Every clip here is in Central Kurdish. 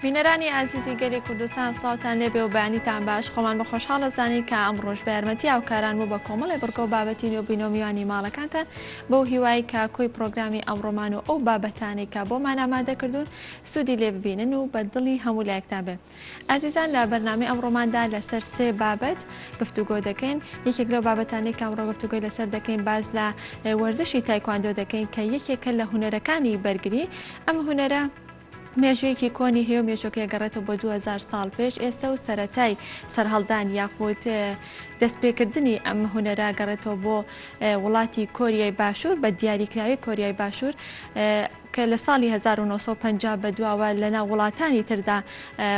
بینەرانی عزیزی گەلی کوردستان سڵاوتان لێبێ و بەیانیتان باش خۆمان بە خۆشحاڵ ئەزانی کە ئەمڕۆژ بە یارمەتی هاوکاران بوو بە کۆمەڵی بڕگە و بابەتی نوێ بووینەوە میوانی ماڵەکانتان بەو هیوای کە کۆی پرۆگرامی ئەمڕۆمان و ئەو بابەتانەی کە بۆمان ئامادە کردوون سوودی لێ ببینن و بە دڵی هەموو لایەکتان بێ. عزیزان لە بەرنامەی ئەمڕۆماندا لەسەر سێ بابەت گفتوگۆ دەکەین. یەکێک لەو بابەتانەی کە ئەمڕۆ گفتوگۆی لەسەر دەکەین باز لە وەرزشی تایكواندۆ دەکەین کە یەکێکە لە هونەرەکانی بەرگری. ئەم هونەرە مێژوویەکی کۆنی هەیە و مێژووەکە گەڕێتەوە بۆ 2000 ساڵ پێش. ئێستا و سەرەتای سەرهەڵدان یاخود دەستپێكردنی ئەم هونەرە گەڕێتەوە بۆ وڵاتی کۆریای باشوور بە دیاریکراوی کۆریای باشوور کە لە ساڵی 1950 بەدواوە لەناو وڵاتانی تردا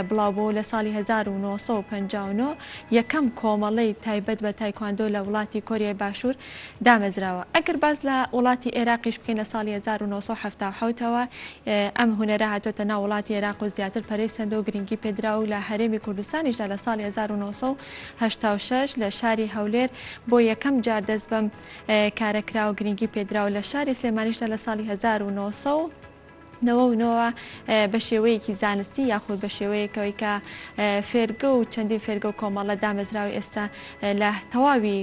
بڵاوبوو. لە ساڵی 1959 یەکەم کۆمەڵەی تایبەت بە تایكواندۆ لە وڵاتی کۆریای باشوور دامەزراوە. ئەگەر باز لە وڵاتی عێراقیش بکەین لە ساڵی 1970ەوە ئەم هونەرە هاتۆتە ناو وڵاتی عێراق و زیاتر پەرەیسەندە و گرنگی پێدرا و لە هەرێمی کوردستانیشدا لە ساڵی 1986 لە شاری هەولێر بۆ یەکەم جار دەست بەم کارەکرا و گرنگی پێدرا و لە شاری سلێمانیشدا لە ساڵی 1990 بە شێوەیەکی زانستی یاخود بە شێوەیەکەوەی کە فێرگە و چەندین فێرگە و کۆمەڵە دامەزراوی ئێستا لە تەواوی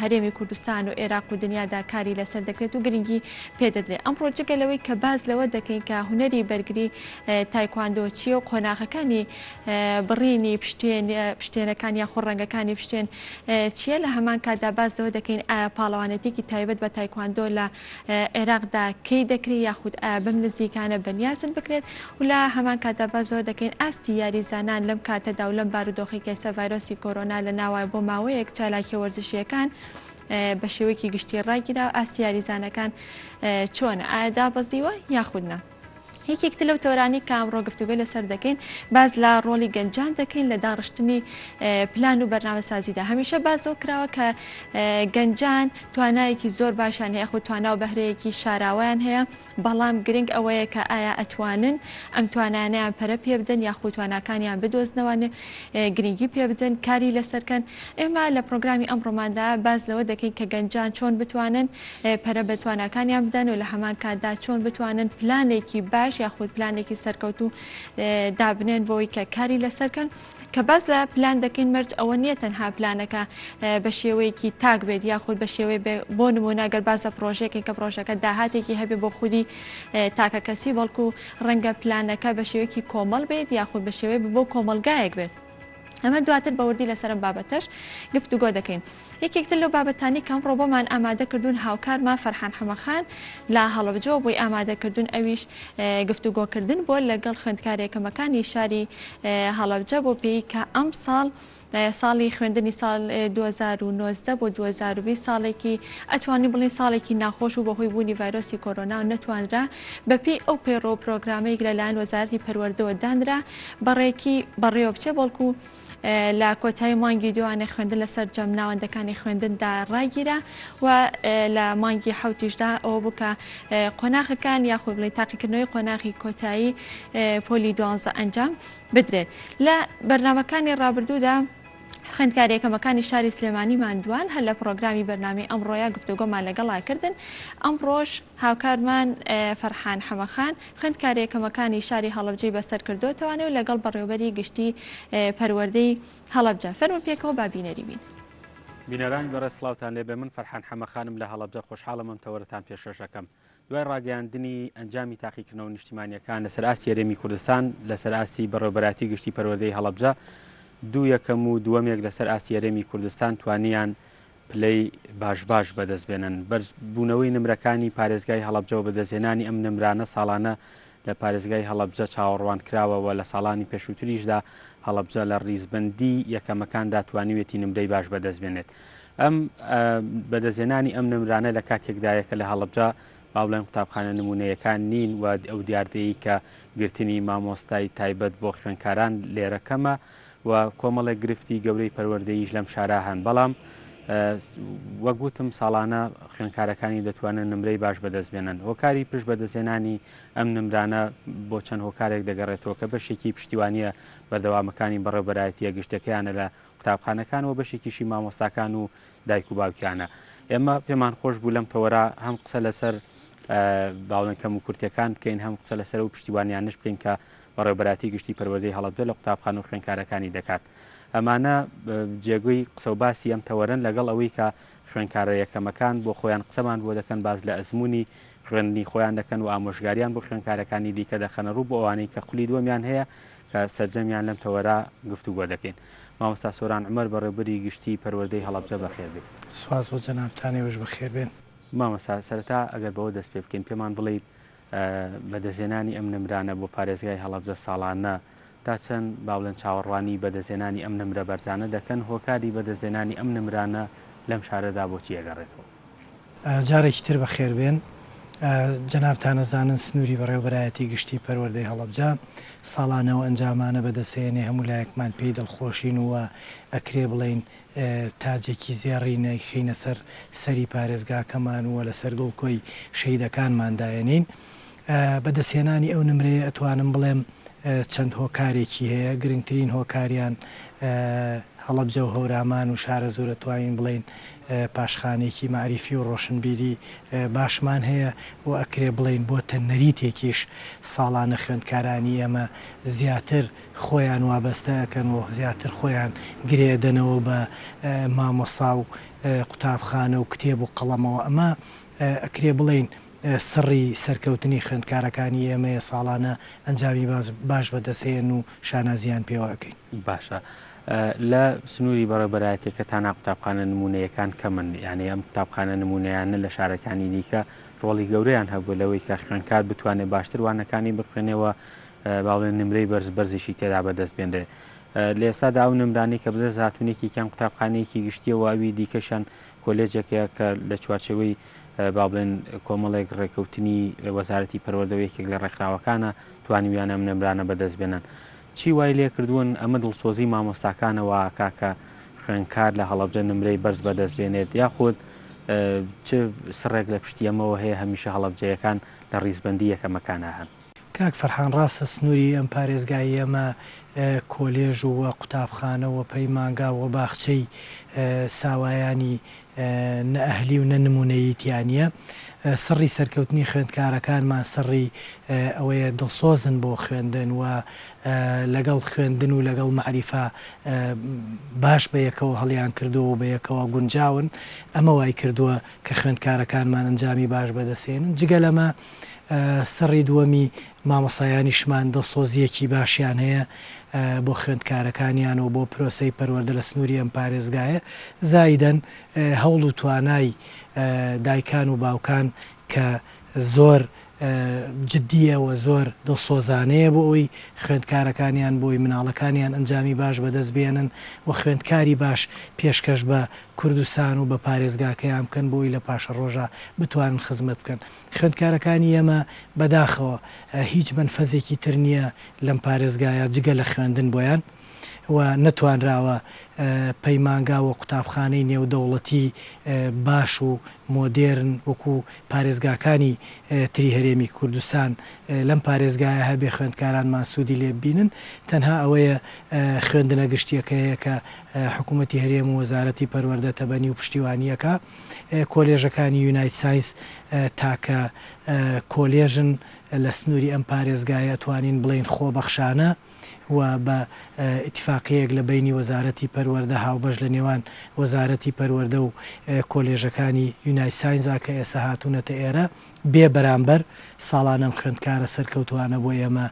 هەرێمی کوردستان و عێراق و دنیادا کاری لەسەر دەکرێت و گرنگی پێدەدرێت. ئەم پرۆجێکە لەوەی کە باز لەوە دەکەین کە هونەری بەرگری تایكواندۆ چیە و قۆناغەکانی بڕینی پشتێنەکان یاخۆ ڕەنگەکانی پشتێن چیە. لە هەمان کاتدا باز لەوە دەکەین ئایا پاڵەوانێتێکی تایبەت بە تایكواندۆ لە عێراقدا کەی دەکرێت یاخود بەم نزیکانە بەنیازن بکرێت و لە هەمان کاتدا بازەوە دەکەین ئاستی یاریزانان لەم کاتەدا و لەم بارودۆخی کەسە ڤایرۆسی کۆرۆنا لە ناوای بۆ ماوەیەک چالاکی وەرزشیەکان بە شێوەیەکی گشتی ڕایگیرا و ئاستی یاریزانەکان چۆنە ئایا دابەزیوە یاخودنا. یەکێکتر لەو تۆرانی کە ئەمڕۆ گفتوگۆی لەسەر دەکەین باز لە ڕۆڵی گەنجان دەکەین لە داڕشتنی پلان و بەرنامەسازیدا. هەمیشە بازەوە کراوە کە گەنجان توانایەکی زۆر باشیان هەیە خۆ توانا و بەهرەیەکی شاراویان هەیە بەڵام گرنگ ئەوەیە کە ئایا ئەتوانن ئەم توانانیان پەرە پێ بدەن یاخود تواناکانیان بدۆزنەوە گرنگی پێ بدەن کاری لەسەرکەن. ئێمە لە پرۆگرامی ئەمڕۆماندا باز لەوە دەکەین کە گەنجان چۆن بتوانن پەرە بە تواناکانیان بدەن و لە هەمان کاتدا چۆن بتوانن پلانێکی باش یاخود پلانێکی سەرکەوتو دابنێن بۆی کە کاری لەسەرکەن. کە باز لە پلان دەکەین مەرج ئەوە نییە تەنها پلانەکە بە شێوەیەکی تاک بێت یاخود بە شێوەی بۆ نمونەگەر بازە پرۆژێکی کە پرۆژەکە داهاتێکی هەبێ بۆ خودی تاکە کەسی بەڵکو ڕەنگە پلانەکە بە شێوەیەکی کۆمەڵ بێت یاخود بە شێوەی بۆ کۆمەلگایەک بێت. ئەمە دواتر بەوردی لەسەرم بابەتەش گفتوگۆ دەکەین. یەکێکتر لەو بابەتانی کەم ڕۆ بۆمان ئامادە کردوون هاوکارمان فەرحان حەمەخان لە هەڵەبجەوە بۆی ئامادەکردوون ئەویش گفتوگۆکردن بۆ لەگەڵ خوێندکارێکەکەمەکانی شاری هەڵەبجە بۆ پێی کە ئەم ساڵ ساڵی خوێندنی ساڵ 2019 بۆ 2020 ساڵێکی ئەتوانی بڵین ساڵێکی ناخۆش و بەهۆی بوونی ڤایرۆسی کۆرۆنا و نەتوانرا بەپێی ئەو پەیڕۆ پرۆگرامەیەک لەلایەن وەزارەتی پەروەردەوە دانرا بەڕێکی بەڕێوە بچێ بەڵکو لە کۆتایی مانگی دوانێ خوێندن لەسەر جەم ناوەندەکانی خوێندندا ڕاگیرە و لە مانگی حوتیشدا ئەوە بووکە قۆناغەکان یاخود بڵین تاقیکردنەوەی قۆناغی کۆتایی پۆلی 12 ئەنجام بدرێت. لە بەرنامەکانی ڕابردوودا خوێندکارێکەمەکانی شاری سلێمانی ماندوان هەر لە پرۆگرامی بەرنامەی ئەمڕۆیە گفتوگۆمان لەگەڵا کردن. ئەمڕۆژ هاوکارمان فەرحان حەمەخان خوێندکارێکەمەکانی شاری هەڵەبجەی بەسەر کردوتەوانێ و لەگەڵ بەڕێوەبەری گشتی پەروەردەی هەڵەبجە فەرمون پێکەوە با بینەری بین. بینەرانی بەڕێز سڵاوتان لێبێ من فەرحان حەمەخانم لە هەڵەبجە خۆشحاڵم ئەم تەوەرەتان پێشەشەکەم. دوای ڕاگەیاندنی ئەنجامی تاقیکردنەوە نیشتیمانیەکان لەسەر ئاستی هەرێمی کوردستان لەسەر ئاستی بەڕێوەبەراتی گشتی پەروەردەی هەڵەبجە یەکەم و دووەمێک لەسەر ئاستی هەرێمی کوردستان توانیان پلەی باش بەدەستبێنن. بەرزبوونەوەی نمرەکانی پارێزگای هەڵەبجە و بەدەستهێنانی ئەم نمرانە ساڵانە لە پارێزگای هەڵەبجە چاوەڕوان کراوەوە لە ساڵانی پێشووتریشدا هەڵەبجە لە ڕیزبەندی یەکەمەکاندا توانیوێتی نمرەی باش بەدەستبێنێت. ئەم بەدەستهێنانی ئەم نمرانە لە کاتێکدایەکە لە هەڵەبجە باوڵێن قوتابخانە نمونەیەکان نین و ئەو دیاردەیە کە گرتنی مامۆستای تایبەت بۆ خوێندکاران لێرەکەمە و کۆمەڵێک گرفتی گەورەی پەروەردەییش لەم شارە هەن. بەڵام وەگوتم ساڵانە خوێندکارەکانی دەتوانن نمرەی باش بەدەستبێنن. هۆکاری پشت بەدەستهێنانی ئەم نمرانە بۆ چەند هۆکارێک دەگەڕێتەوە کە بەشێکی پشتیوانیە بەردەوامەکانی بەڕێوەبەرایەتیە گشتەکەیانە لە قوتابخانەکان و بەشێکیشی مامۆستاکان و دایک و باوکیانە. ئێمە پێمان خۆش بوو لەم تەوەرە هەم قسە لەسەر باوڵێن کەم و کورتەکان بکەین هەم قسە لەسەر و پشتیوانیانش بکەین کە بەڕێوەبەراتی گشتی پەروەردەی هەڵەبجە لە قوتابخانە و خوێندکارەکانی دەکات. ئەمانە جێگوی قسە و باسی ئەم تەوەرن لەگەڵ ئەوەی کە خوێندکارە یەکەمەکان بۆ خۆیان قسەمان بۆ دەکەن باز لە ئەزمموی خوێندنی خۆیان دەکەن و ئامۆژگاریان بۆ خوێندکارەکانی دیکە دەخەنە ڕوو بۆ ئەوانەی کە قولی دووەمیان هەیە کە سەرجەمیان لەم تەوەرە گفتوگۆ دەکەین. مامۆستا سۆران عومەر بەڕێوەبەری گشتی پەروەردەی هەڵەبجە بەخێر بێت. سوپاس بۆ جەنابتانێوەش بەخێر بێن. مامۆستا سەرەتا ئەگەر بەوە دەست پێ بکەین پێمان بڵێیت بەدەستهێنانی ئەم نمرانە بۆ پارێزگای هەڵەبجە ساڵانە تا چەند باڵێن چاوەڕوانی بەدەستهێنانی ئەم نمرە بەرزانە دەکەن هۆکاری بەدەستهێنانی ئەم نمرانە لەم شارەدا بۆچی ئەگەڕێتەوە؟ جارێکی تر بەخێر بێن. جەنابتان ئەزانن سنووری بەڕێوەبەرایەتی گشتی پەروەردەی هەڵەبجە ساڵانەوە ئەنجامانە بەدەستێنێ هەموو لایەکمان پێی دڵخۆشین و ئەکرێ بڵین تاجێکی زێڕینە خینە سەر سەری پارێزگاکەمان وە لەسەر گڵکۆی شەیدەکانماندایەنین. بەدەستهێنانی ئەو نمرەیە ئەتوانم بڵێم چەند هۆکارێکی هەیە. گرنگترین هۆکاریان هەڵەبجە و هەورامان و شارە زۆرە توانین بڵین پاشخانێکی معریفی و ڕۆشنبیری باشمان هەیە و ئەکرێ بڵین بۆتە نەریتێکیش ساڵانە خوێندکارانی ئەمە زیاتر خۆیان وابەستەکەن و زیاتر خۆیان گرێدەنەوە بە مامۆسا و قوتابخانە و کتێب و قەڵەمەوە. ئەمە ئەکرێ بڵین سڕی سەرکەوتنی خوێندکارەکانی ئێمەیە ساڵانە ئەنجامی باش بەدەستهێن و شانازیان پێوەکەین. باشە. لە سنووری بەڕێوەبەرایەتی کە تانا قوتابخانە نمونەیەکان کەمن، یعنی ئەم قوتابخانە نمونەیانە لە شارەکانی دیکە ڕۆڵی گەورەیان هەبوو لەوەی کە خوێندکار بتوانێت باشتر وانەکانی بخوێنەوە باڵێن نمرەی بەرزبەرزیشی تێدا بەدەست بێنرێ. لە ئێستادا ئەو نمرانی کە بەدەست هاتوونێکی کەم قوتابخانەیەکی گشتیەوە ئەوی دیکەشان کۆلێجێکەیە کە لە چوارچەوەی با بڵێن کۆمەڵێک ڕێکەوتنی وەزارەتی پەروەردەوەیەکێک لە ڕێکخراوەکانە توانیویان ئەم نمرانە بەدەست بێنن. چی وای لێ کردوون ئەمە دڵسۆزی مامۆستاکانەوە کاکە خوێندکار لە هەڵەبجە نمرەی بەرز بەدەست بێنێت یاخود چ سڕێک لە پشتی ئەمەوە هەیە هەمیشە هەڵەبجەیەکان لە ڕیزبەندی یەکەمەکانە هەن؟ کاک فەرحان ڕاستە سنووری ئەم پارێزگای ئەمە کۆلێژ و قوتابخانە و پەیمانگا و باخچەی ساوایانی نەئەهلی و نەنمونەییتیانە. سڕی سەرکەوتنی خوێندکارەکانمان سڕی ئەوەیە دڵسۆزن بۆ خوێندن و لەگەڵ خوێندن و لەگەڵ معریفە باش بە یەکەوە هەڵیان کردووە و بە یەکەوە گونجاون. ئەمە وای کردووە کە خوێندکارەکانمان ئەنجامی باش بەدەستێنن. جگە لەمە سڕی دووەمی مامۆسایانیشمان دڵسۆزیەکی باشیان هەیە بۆ خوێندکارەکانیان و بۆ پرۆسەی پەروەردە لە سنووری ئەم پارێزگایە. زایدەن هەوڵ و توانای دایکان و باوکان کە زۆر جددیەوە زۆر دڵسۆزانەیە بۆ ئەوی خوێندکارەکانیان بۆی مناڵەکانیان ئەنجامی باش بەدەست بێنن و خوێندکاری باش پێشکەش بە کوردستان و بە پارێزگاکەیان بکەن بۆی لە پاشە ڕۆژە بتوانن خزمەت بکەن. خوێندکارەکانی ئێمە بەداخەوە هیچ منفەزێکی تر نییە لەم پارێزگایە جگە لە خوێندن بۆیان و نەتوانراوە پەیمانگا و قوتابخانەی نێودەوڵەتی باش و مۆدێرن وەکو پارێزگاکانی تری هەرێمی کوردستان لەم پارێزگایە هەبێ خوێندکارانمان سوودی لێ ببینن. تەنها ئەوەیە خوێندنە گشتیەکەیە کە حکوومەتی هەرێم و وەزارەتی پەروەردە تەبەنی و پشتیوانیەکە کۆلێژەکانی یونایت ساینس تاکە کۆلێژن لە سنووری ئەم پارێزگایە توانین بڵین خۆبەخشانە و بە ئیتفاقیەک لە بینی وەزارەتی پەروەردە هاوبەش لە نێوان وەزارەتی پەروەردە و کۆلێژەکانی یونایت ساینزا کە ئێستا هاتوونەتە ئێرە بێ بەرامبەر ساڵانەم خوێندکارە سەرکەوتوانە بۆ ئێمە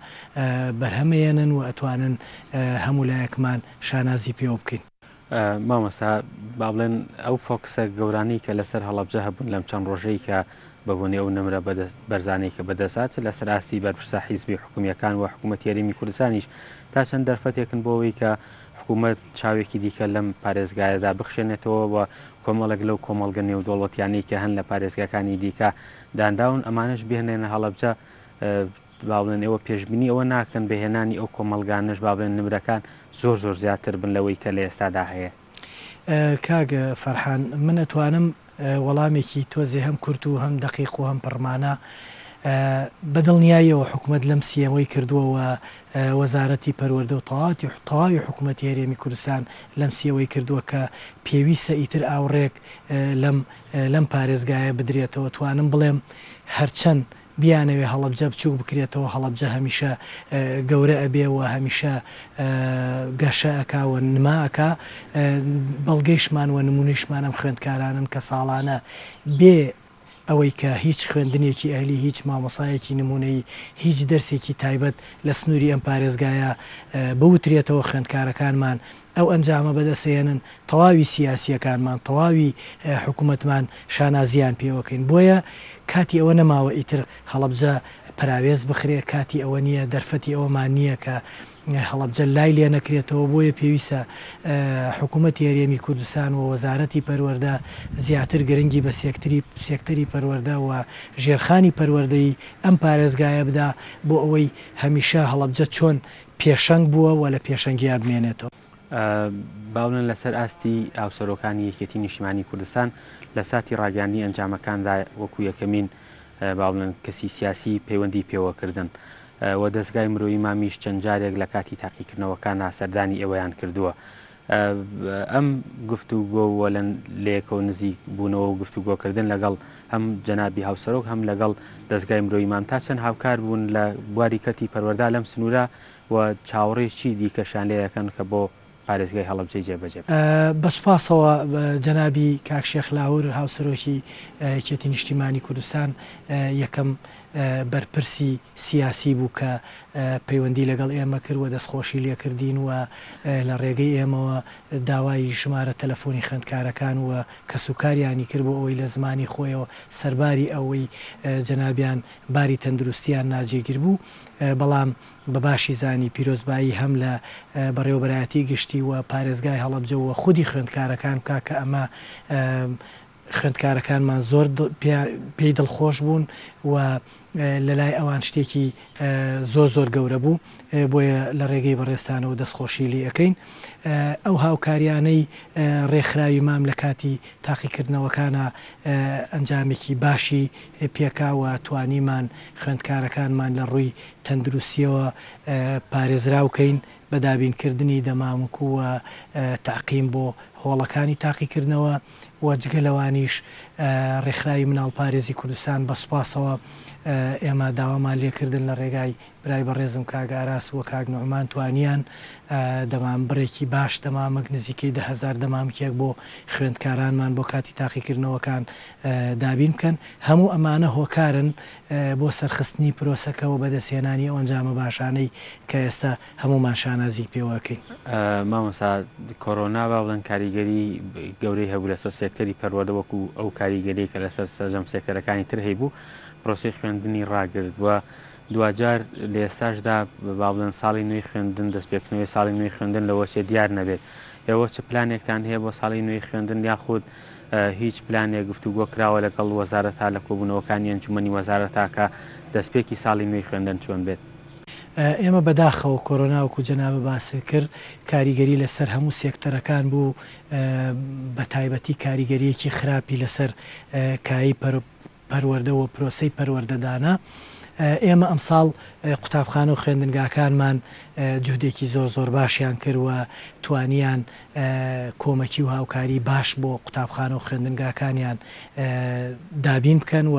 بەرهەمەێنن و ئەتوانن هەموو لایەکمان شانازی پێوە بکەین. مامۆستا با بڵێن ئەو فۆکسە گەورانی کە لەسەر هەڵەبجە هەبوون لەم چەند ڕۆژەی کە بەبوونی ئەو نمرە بەرزانەی کە بەدەسات لەسەر ئاستی بەرپرسا حیزبی حکوومیەکان و حکوومەتی هەرێمی کوردستانیش تا چەند دەرفەتێکن بۆەوەی کە حکوومەت چاوێکی دیکە لەم پارێزگایەدا بخشێنێتەوە و کۆمەڵێک لەو کۆمەڵگە نێودەوڵەتیانەی کە هەن لە پارێزگاکانی دیکە دانراون ئەمانش بهێنێنە هەڵەبجە با بڵێن ئێوە پێشبینی ئەوە ناکەن بەهێنانی ئەو کۆمەڵگانش با بڵێن نمرەکان زۆر زۆر زیاتر بن لەوەی کە لە ئێستادا هەیە. کاگە فەرحان من ئەتوانم وەڵامێکی تۆزێ هەم کورت و هەم دەقیق و هەم پڕمانە بەدڵنیاییەوە حکوومەت لەم سیەوەی کردووە وەزارەتی پەروەردە و تەواوی حکوومەتی هەرێمی کوردستان لەم سیەوەی کردووە کە پێویستە ئیتر ئاوڕێک لەم پارێزگایە بدرێتەوە. توانم بڵێم هەرچەند بیانەوێ هەڵەبجە بچوو بکرێتەوە هەڵەبجە هەمیشە گەورە ئەبێەوە هەمیشە گەشە ئەکاوە نماکە بەڵگەیشمان و نمونیشمان ئەم خوێندکارانن کە ساڵانە بێ ئەوەی کە هیچ خوێندنێکی ئەهلی هیچ مامۆسایەکی نمونەی هیچ دەرسێکی تایبەت لە سنووری ئەم پارێزگایە بوترێتەوە خوێندکارەکانمان ئەو ئەنجامە بەدەسێنن تەواوی سیاسیەکانمان تەواوی حکوومەتمان شانازیان پێوەکەین بۆیە کاتی ئەوە نەماوە ئیتر هەڵەبجە پراوێز بخرێ کاتی ئەوە نییە دەرفەتی ئەوەمان نییە کە هەڵەبجە لای لێ نەکرێتەوە بۆیە پێویستە حکوومەتی هەرێمی کوردستان و وەزارەتی پەروەردە زیاتر گرنگی بە سێکتەری پەروەردە و ژێرخانی پەروەردەی ئەم پارێزگایە بدا بۆ ئەوەی هەمیشە هەڵەبجە چۆن پێشەنگ بووە و لە پێشەنگیا بمێنێتەوە. باڵن لەسەر ئاستی ئاوسەرۆکانی یەکێتی نیشتیمانی کوردستان لە ساتی ڕاگەاندنی ئەنجامەکاندا وەکو یەکەمین باڵن کەسی سیاسی پەیوەندی پێوەکردن و دەستگای مرۆیی مامیش چەند جارێک لە کاتی تاقیکردنەوەکانە سەردانی ئێوەیان کردووە. ئەم گفتوگۆ لێکە و نزیک بوونەوە و گفتوگۆکردن لەگەڵ هەم جەنابی هاوسەرۆک هەم لەگەڵ دەستگای مرۆیی مام تا چەند هاوکار بوون لە بواری کەتی پەروەردا لەم سنوورە و چاوەڕێکی دیکەشان لێ یەکەن کە بۆ پارێزگای هەڵەبجەی جێبەجێ بەسپاسەوە جەنابی کاکشێخ لاور هاوسەرۆکی یەکێتی نیشتیمانی کوردستان یەکەم بەرپرسی سیاسی بوو کە پەیوەندی لەگەڵ ئێمە کرد و دەستخۆشی لێکردین و لە ڕێگەی ئێمەوە داوای ژمارە تەلەفۆنی خوێندکارەکان و کەسوکاریانی کرد بۆ ئەوەی لە زمانی خۆیەوە سەرباری ئەوەی جەنابیان باری تەندروستیان ناجێگیر بوو بەڵام بە باشی زانی پیرۆزبایی هەم لە بەڕێوەبەرایەتی گشتی و پارێزگای هەڵەبجە و خودی خوێندکارەکان کاکە ئەمە خوێندکارەکانمان زۆر پێی دڵخۆش بوون و لە لای ئەوان شتێکی زۆر گەورە بوو بۆیە لە ڕێگەی بەڕێستانەوە دەستخۆشی لێ ئەەکەین. ئەو هاوکاریانەی ڕێکخراوی مام لە کاتی تاقیکردنەوەکانە ئەنجامێکی باشی پێکاوە توانیمان خوێندکارەکانمان لە ڕووی تەندروستیەوە پارێزراوکەین بە دابینکردنی دەمامک و تاقیم بۆ هۆڵەکانی تاقیکردنەوە و جگە لەوانیش ڕێکخراوی مناڵ پارێزی کوردستان بە سوپاسەوە ئێمە داوامان لێکردن لە ڕێگای برای بەڕێزم کاگاراس وە کاک نوعمان توانیان دەمام بڕێکی باش دەمامک نزیکەی 10,000 دەمامکێک بۆ خوێندکارانمان بۆ کاتی تاقیکردنەوەکان دابین بکەن هەموو ئەمانە هۆکارن بۆ سەرخستنی پرۆسەکەەوە بەدەستێنانی ئەو ئەنجامە باشانەی کە ئێستا هەمومان شانازی پێوەکەین. مامەسا کۆرۆنا با بڵێن کاریگەری گەورەی هەبوو لەسەر سێکتەری پەروەردە وەکو ئەو کاریگەری کە لەسەر سەرجەم سێکتەرەکانی تر هەیە بوو پرۆسی خوێندنی ڕاگرت وە دوجار لە ئێستاشدا با بڵێن ساڵی نوێی خوێندن دەستپێکردنەوەی ساڵی نوێی خوێندن لەوە چێ دیار نەبێت ئێوە چ پلانێکتان هەیە بۆ ساڵی نوێی خوێندن یاخود هیچ پلانێک گفتوگۆ کراوە لەگەڵ وەزارەتا لە کۆبوونەوەکانی ئەنجومەنی وەزارەتا کە دەستپێکی ساڵی نوێی خوێندن چۆن بێت؟ ئێمە بەداخەوە کۆرۆناوەکو جەنابە باسی کرد کاریگەری لەسەر هەموو سێکتەرەکان بوو بە تایبەتی کاریگەریەکی خراپی لەسەر کایی پەروەردە و پرۆسەی پەروەردەدانا ئێمە ئەمساڵ قوتابخانە و خوێندنگاکانمان جودێکی زۆر باشیان کردووە توانیان کۆمەکی و هاوکاری باش بۆ قوتابخانە و خوێندنگاکانیان دابین بکەن و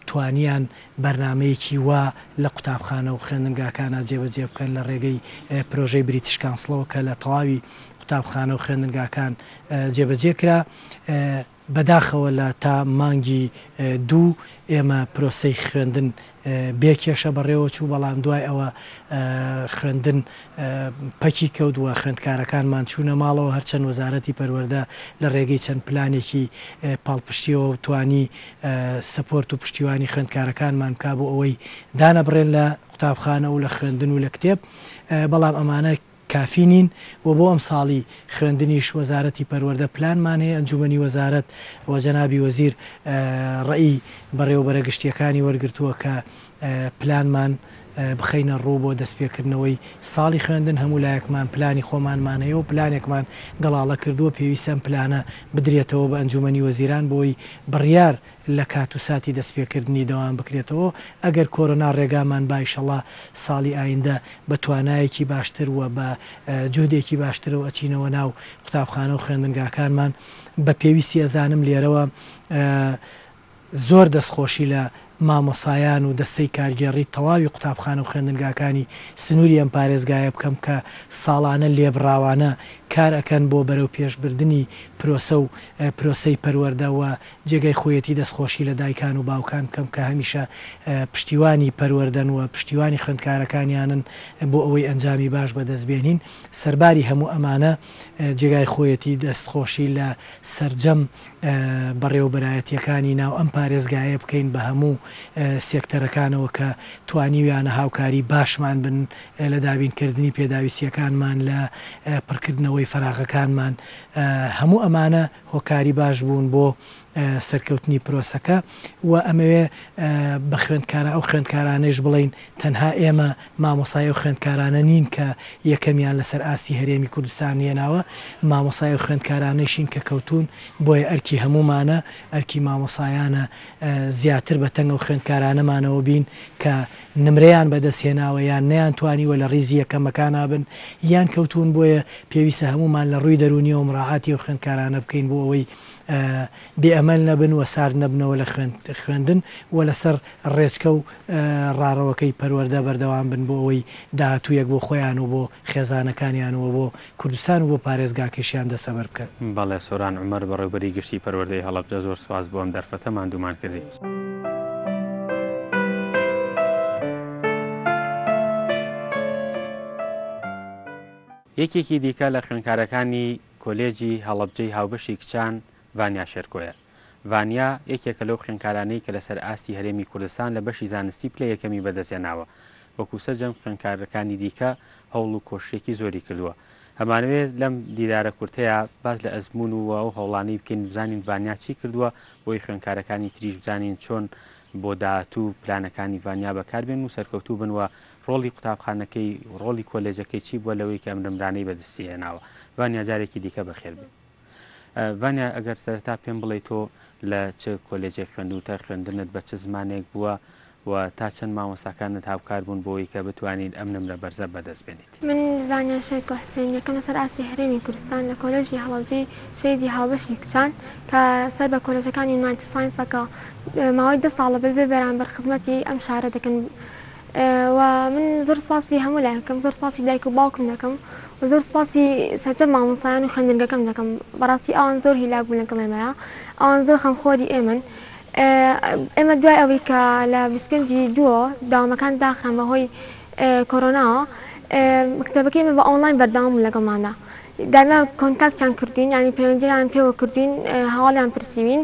توانیان بەرنمەیەکی وا لە قوتابخانە و خوێندنگاکانە جێبەجێ بکەن لە ڕێگەی پرۆژەی بریتیش کانسڵەوە کە لە تەواوی قوتابخانە و خوێندنگاکان جێبەجێ کرا بەداخەوە لە تا مانگی 2 ئێمە پرۆسەی خوێندن بێکێشە بەڕێوە چوو بەڵام دوای ئەوە خوێندن پەکی کەوتووە خوێندکارەکانمان چوونە ماڵەوە هەرچەند وەزارەتی پەروەردە لە ڕێگەی چەند پلانێکی پاڵپشتیەوە توانی سپۆرت و پشتیوانی خوێندکارەکانمان کا بۆ ئەوەی دانەبڕێن لە قوتابخانە و لە خوێندن و لە کتێب بەڵام ئەمانە کافی نین و بۆ ئەم ساڵی خوێندنیش وەزارەتی پەروەردە پلانمان هەیە ئەنجومەنی وەزارەت و جەنابی وەزیر ڕەئی بەڕێوەبەرە گشتیەکانی وەرگرتووە کە پلانمان بخەینە ڕوو بۆ دەستپێکردنەوەی ساڵی خوێندن هەموو لایەکمان پلانی خۆمانمان هەیە و پلانێکمان گەڵاڵە کردووە پێویستەم پلانە بدرێتەوە بە ئەنجومەنی وەزیران بۆی بڕیار لە کات و ساتی دەستپێکردنی دەوام بکرێتەوە ئەگەر کۆرۆنا ڕێگامان بایشەڵا ساڵی ئایندە بە توانایەکی باشتر و بە جودێکی باشترەوە ئەچینەوە ناو قوتابخانە و خوێندنگاکانمان بە پێویستی ئەزانم لێرەوە زۆر دەستخۆشی لە مامۆسایان و دەستەی کارگێڕی تەواوی قوتابخانە و خوێندنگاکانی سنووری ئەم پارێزگایە بکەم کە ساڵانە لێبڕاوانە کار ئەکەن بۆ بەرەو پێشبردننی پرۆسە و پرۆسەی پەروەردەوە جێگەی خۆیەتی دەستخۆشی لە دایکان و باوکان بکەم کە هەمیشە پشتیوانی پەروەردەن و پشتیوانی خوێندکارەکانیانن بۆ ئەوەی ئەنجامی باش بەدەستبێنین سەرباری هەموو ئەمانە جێگای خۆیەتی دەستخۆشی لە سەرجەم بەڕێوەبەرایەتیەکانی ناو ئەم پارێزگایە بکەین بە هەموو سێکتەرەکانەوە کە توانیویانە هاوکاری باشمان بن لە دابینکردنی پێداویستیەکانمان لە پڕکردنەوەی فەراغەکانمان هەموو ئەمانە هۆکاری باش بوون بۆ سەرکەوتنی پرۆسەکە و ئەمەوێ بە خوێندکارە ئەو خوێندکارانەش بڵین تەنها ئێمە مامۆسای و خوێندکارانە نین کە یەکەمیان لەسەر ئاستی هەرێمی کوردستان هێناوە مامۆسای و خوێندکارانەشین کە کەوتون بۆیە ئەرکی هەمومانە ئەرکی مامۆسایانە زیاتر بە تەنگ و خوێندکارانەمانەوە بین کە نمرەیان بەدەستهێناوە یان نەیانتوانیوە لە ڕیزی یەکەمەکان بن یان کەوتون بۆیە پێویستە هەمومان لە ڕووی دەرونیەوە مڕاعاتی و خوێندکارانە بکەین بۆ ئەوەی بێئەمەل نەبن و سار نەبنەوە لە خوێندن و لەسەر ڕێچکە و ڕاڕەوەکەی پەروەردە بەردەوام بن بۆ ئەوەی داهاتوویەک بۆ خۆیان و بۆ خێزانەکانیانەوە بۆ کوردستان و بۆ پارێزگاکەشیان دەسەبەر بکەن. بەڵێ سۆران عومەر بەڕێوەبەری گشتی پەروەردەی هەڵەبجە زۆر سوپاس بۆ ئەم دەرفەتە ماندوومان کردی. یەکێکی دیکە لە خوێندکارەکانی کۆلێجی هەڵەبجەی هاوبەشی کچان ڤانیا شێرکۆیە. ڤانیا یەکێکە لەو خوێندکارانەی کە لەسەر ئاستی هەرێمی کوردستان لە بەشی زانستی پلە یەکەمی بەدەستێناوە وەکو سەرجەم خوێندکارەکانی دیکە هەوڵ و کۆشتێکی زۆری کردووە. ئەمانوێت لەم دیدارە کورتەیە باز لە ئەزمون و ئەو هەوڵانەی بکەین بزانین ڤانیا چی کردووە بۆی خوێندکارەکانی تریش بزانین چۆن بۆ داهاتوو پلانەکانی ڤانیا بەکاربێن و سەرکەوتوو بنوە ڕۆڵی قوتابخانەکەی ڕۆڵی کۆلێجەکەی چی بووە لەوەی کە ئەم نمرانەی بەدەستی هێناوە. ڤانیا جارێکی دیکە بەخێر بێت. ڤانیا ئەگەر سەرەتا پێم بڵێ تۆ لە چ کۆلێجێک خوێندوتە خوێندنت بە چ زمانێک بووە و تا چەند مامۆساکانت هاوکار بوون بۆەوەی کە بتوانین ئەم نمرە بەرزە بەدەست بێنیت. من ڤانیا شێرکۆ حسێن یەکەم لەسەر ئاستی هەرێمی کوردستان لە کۆلێژی هەڵەبجەی شێدی هاوبەشی کچان کە سەر بە کۆلێژەکانی یونایتد ساینسەکە ماوەی 2 ساڵە بەبێ بەرامبەر خزمەتی ئەم شارە دەکەن و من زۆر سپاسی هەموو لایەکەم زۆر سپاسی دایک و باوکم دەکەم و زۆر سپاسی سەرجەم مامۆسایان و خوێندنگەکەم دەکەم بەڕاستی ئەوان زۆر هیلاک بوون لەگەڵ ئێمەیە ئەوان زۆر خەمخۆری ئێمن ئێمە دوای ئەوەی کە لە 25 داوامەکان داخران بەهۆی کۆرۆناوە مەکتەبەکەی ئێمە بە ئۆنلاین بەردەوام بوو لەگەڵماندا دایما کۆنتاکتیان کردوین ینی پەیوەندیان پێوە کردوین هەواڵیان پرسیوین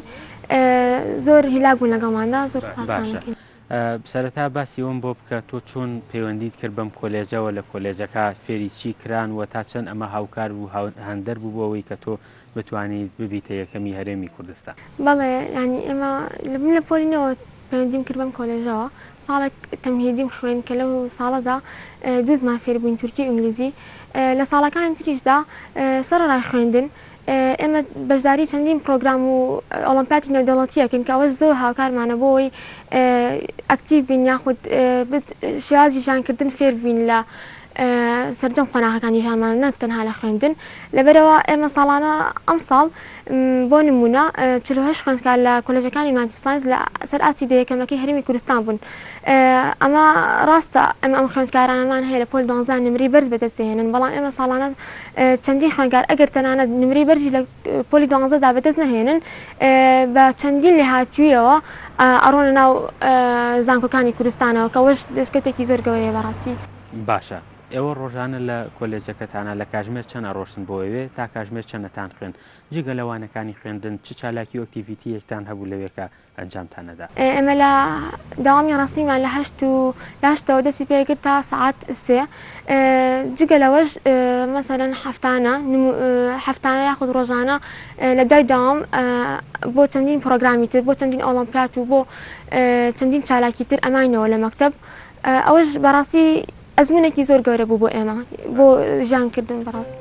زۆر هیلاک بوون لەگەڵماندا زۆر سپاسان دەکەین. سەرەتا باسی ئەوم بۆ بکە تۆ چۆن پەیوەندیت کرد بەم کۆلێجەوە لە کۆلێجەکە فێری چی کران و تا چەند ئەمە هاوکار بوو هەندەر بوو بۆ ئەوەی کە تۆ بتوانیت ببیتە یەکەمی هەرێمی کوردستان. بەڵێ ینی ئێمە من لە پۆلینەوە پەیوەندیم کرد بەم کۆلێژەوە ساڵێک تەمهیدیم خوێن کە لەو ساڵەدا 2 زمان فێر بووین تورکی ئینگلیزی لە ساڵەکانی تریشدا سەرڕای خوێندن ئێمە بەشداری چەندین پرۆگرام و ئۆلۆمپیاتی نێودەوڵەتیەکەین کە ئەوە زۆر هاوکارمانە بۆ ئەوەی ئەکتیڤ بین یاخود شێوازی ژیانکردن فێر بووین لە سەرجەم قۆناغەکانی ژانمان نە تەنها لە خوێندن لەبەرەوە ئێمە ساڵانە ئەم ساڵ بۆ نمونە 48 خوێندکار لە کۆلێجەکانی یونایتد ساینس لە سەر ئاستی یەکەمەکەی هەرێمی کوردستان بوون ئەمە ڕاستە ئەم خوێندکارانمان هەیە لە پۆل 12 نمری بەرز بەدەست دێنن بەڵام ئێمە ساڵانە چەندین خوێندکار ئەگەر تەنانەت نمری بەرزی لە پۆلی 12دا بەدەست نەهێنن بە چەندین لێهاتوویەوە ئەڕۆنە ناو زانکۆکانی کوردستانەوە کە ئەوەش دەستکەوتێکی زۆر گەورەیە بەڕاستی. باشە ئێوە ڕۆژانە لە کۆلێجەکەتانە لە کاژمێر چەند ئەڕۆشتن بۆ ئەوێ تا کاژمێر چەندەتان خوێن جگە لەوانەکانی خوێندن چ چالاکی و ئەکتیڤیتی یەکتان هەبوو لەوێکە ئەنجامتانەدا. ئێمە لە داوامی ڕستمیمان لە 8 دەستی پێکرد تا سعات 3 جگە لەوەش مەسەرەن هەفتانە یاخود ڕۆژانە لە دوای داوام بۆ چەندین پرۆگرامی تر بۆ چەندین ئۆلۆمپیات و بۆ چەندین چالاکی تر ئەماینەوە لە مەکتەب ئەوەش بەڕاستی ئەزمونێکی زۆر گەورە بوو بۆ ئێمە بۆ ژیانکردن بەڕاست.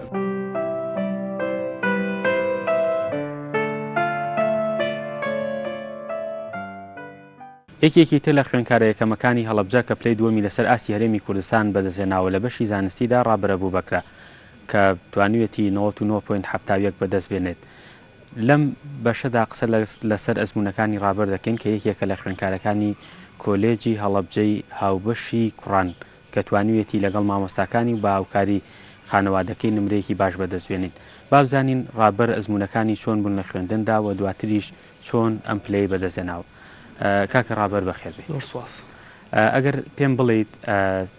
یەکێکی تر لە خوێندکارە یەکەمەکانی هەڵەبجە کە پلەی دووەمی لەسەر ئاستی هەرێمی کوردستان بەدەستهێناوە لە بەشی زانستیدا ڕابرە بوو بەکرا کە توانوێتی 99.71 بەدەست بێنێت. لەم بەشەدا قسە لەسەر ئەزمونەکانی ڕابەر دەکەین کە یەکێکە لە خوێندکارەکانی کۆلێجی هەڵەبجەی هاوبەشی کوڕان کە توانوێتی لەگەڵ مامۆستاکانی و باوکاری خانەوادەکەی نمرەیەکی باش بەدەستێنین. بابزانین ڕابەر ئەزمونەکانی چۆن بوون لە خوێندندا و دواتریش چۆن ئەم پلەی بەدەستێناوە. کاکە ڕابەر بەخێر بێت. ئەگەر پێم بڵێیت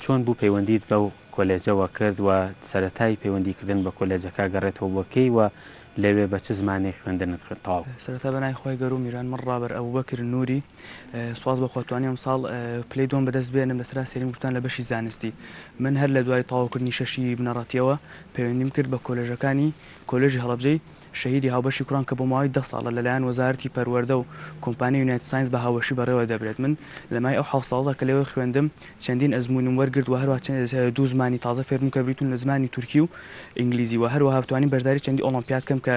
چۆن بوو پەیوەندیت بەو کۆلێجەوە کرد و سەرەتای پەیوەندیکردن بە کۆلێجەکە گەڕێتەوە بۆکەی و لەوێ بە چ زمانێک خوێندنت تاو؟ سەرەتا بەنای خۆی گەور و میران من ڕابەر ئەبوبەکر نووری سواز بە خۆتوانی ئەم ساڵ پلەی دووەم بەدەست بێنم لەسەر سێریم گوتان لە بەشی زانستی. من هەر لە دوای تاواکردنی شەشی بنەڕەتیەوە پەیوەندیم کرد بە کۆلێژەکانی کۆلێژی هەڵەبجەی شەهیدی هاوبەشی کوڕان کە بۆ ماوەی 10 ساڵە لەلایەن وەزارەتی پەروەردە و کۆمپانیای یونایتد ساینس بە هاوبەشی بەڕێوە دەبرێت. من لە مای ئەو 7 ساڵدا کە لەوێ خوێندم چەندین ئەزمونم وەرگرت و هەروە دوو زمانی تازە فێرم کە بریتون لە زمانی تورکی و ئینگلیزی و هەروەها بتوانین بەشداری چەندی ئۆلۆمپیاد کەم کە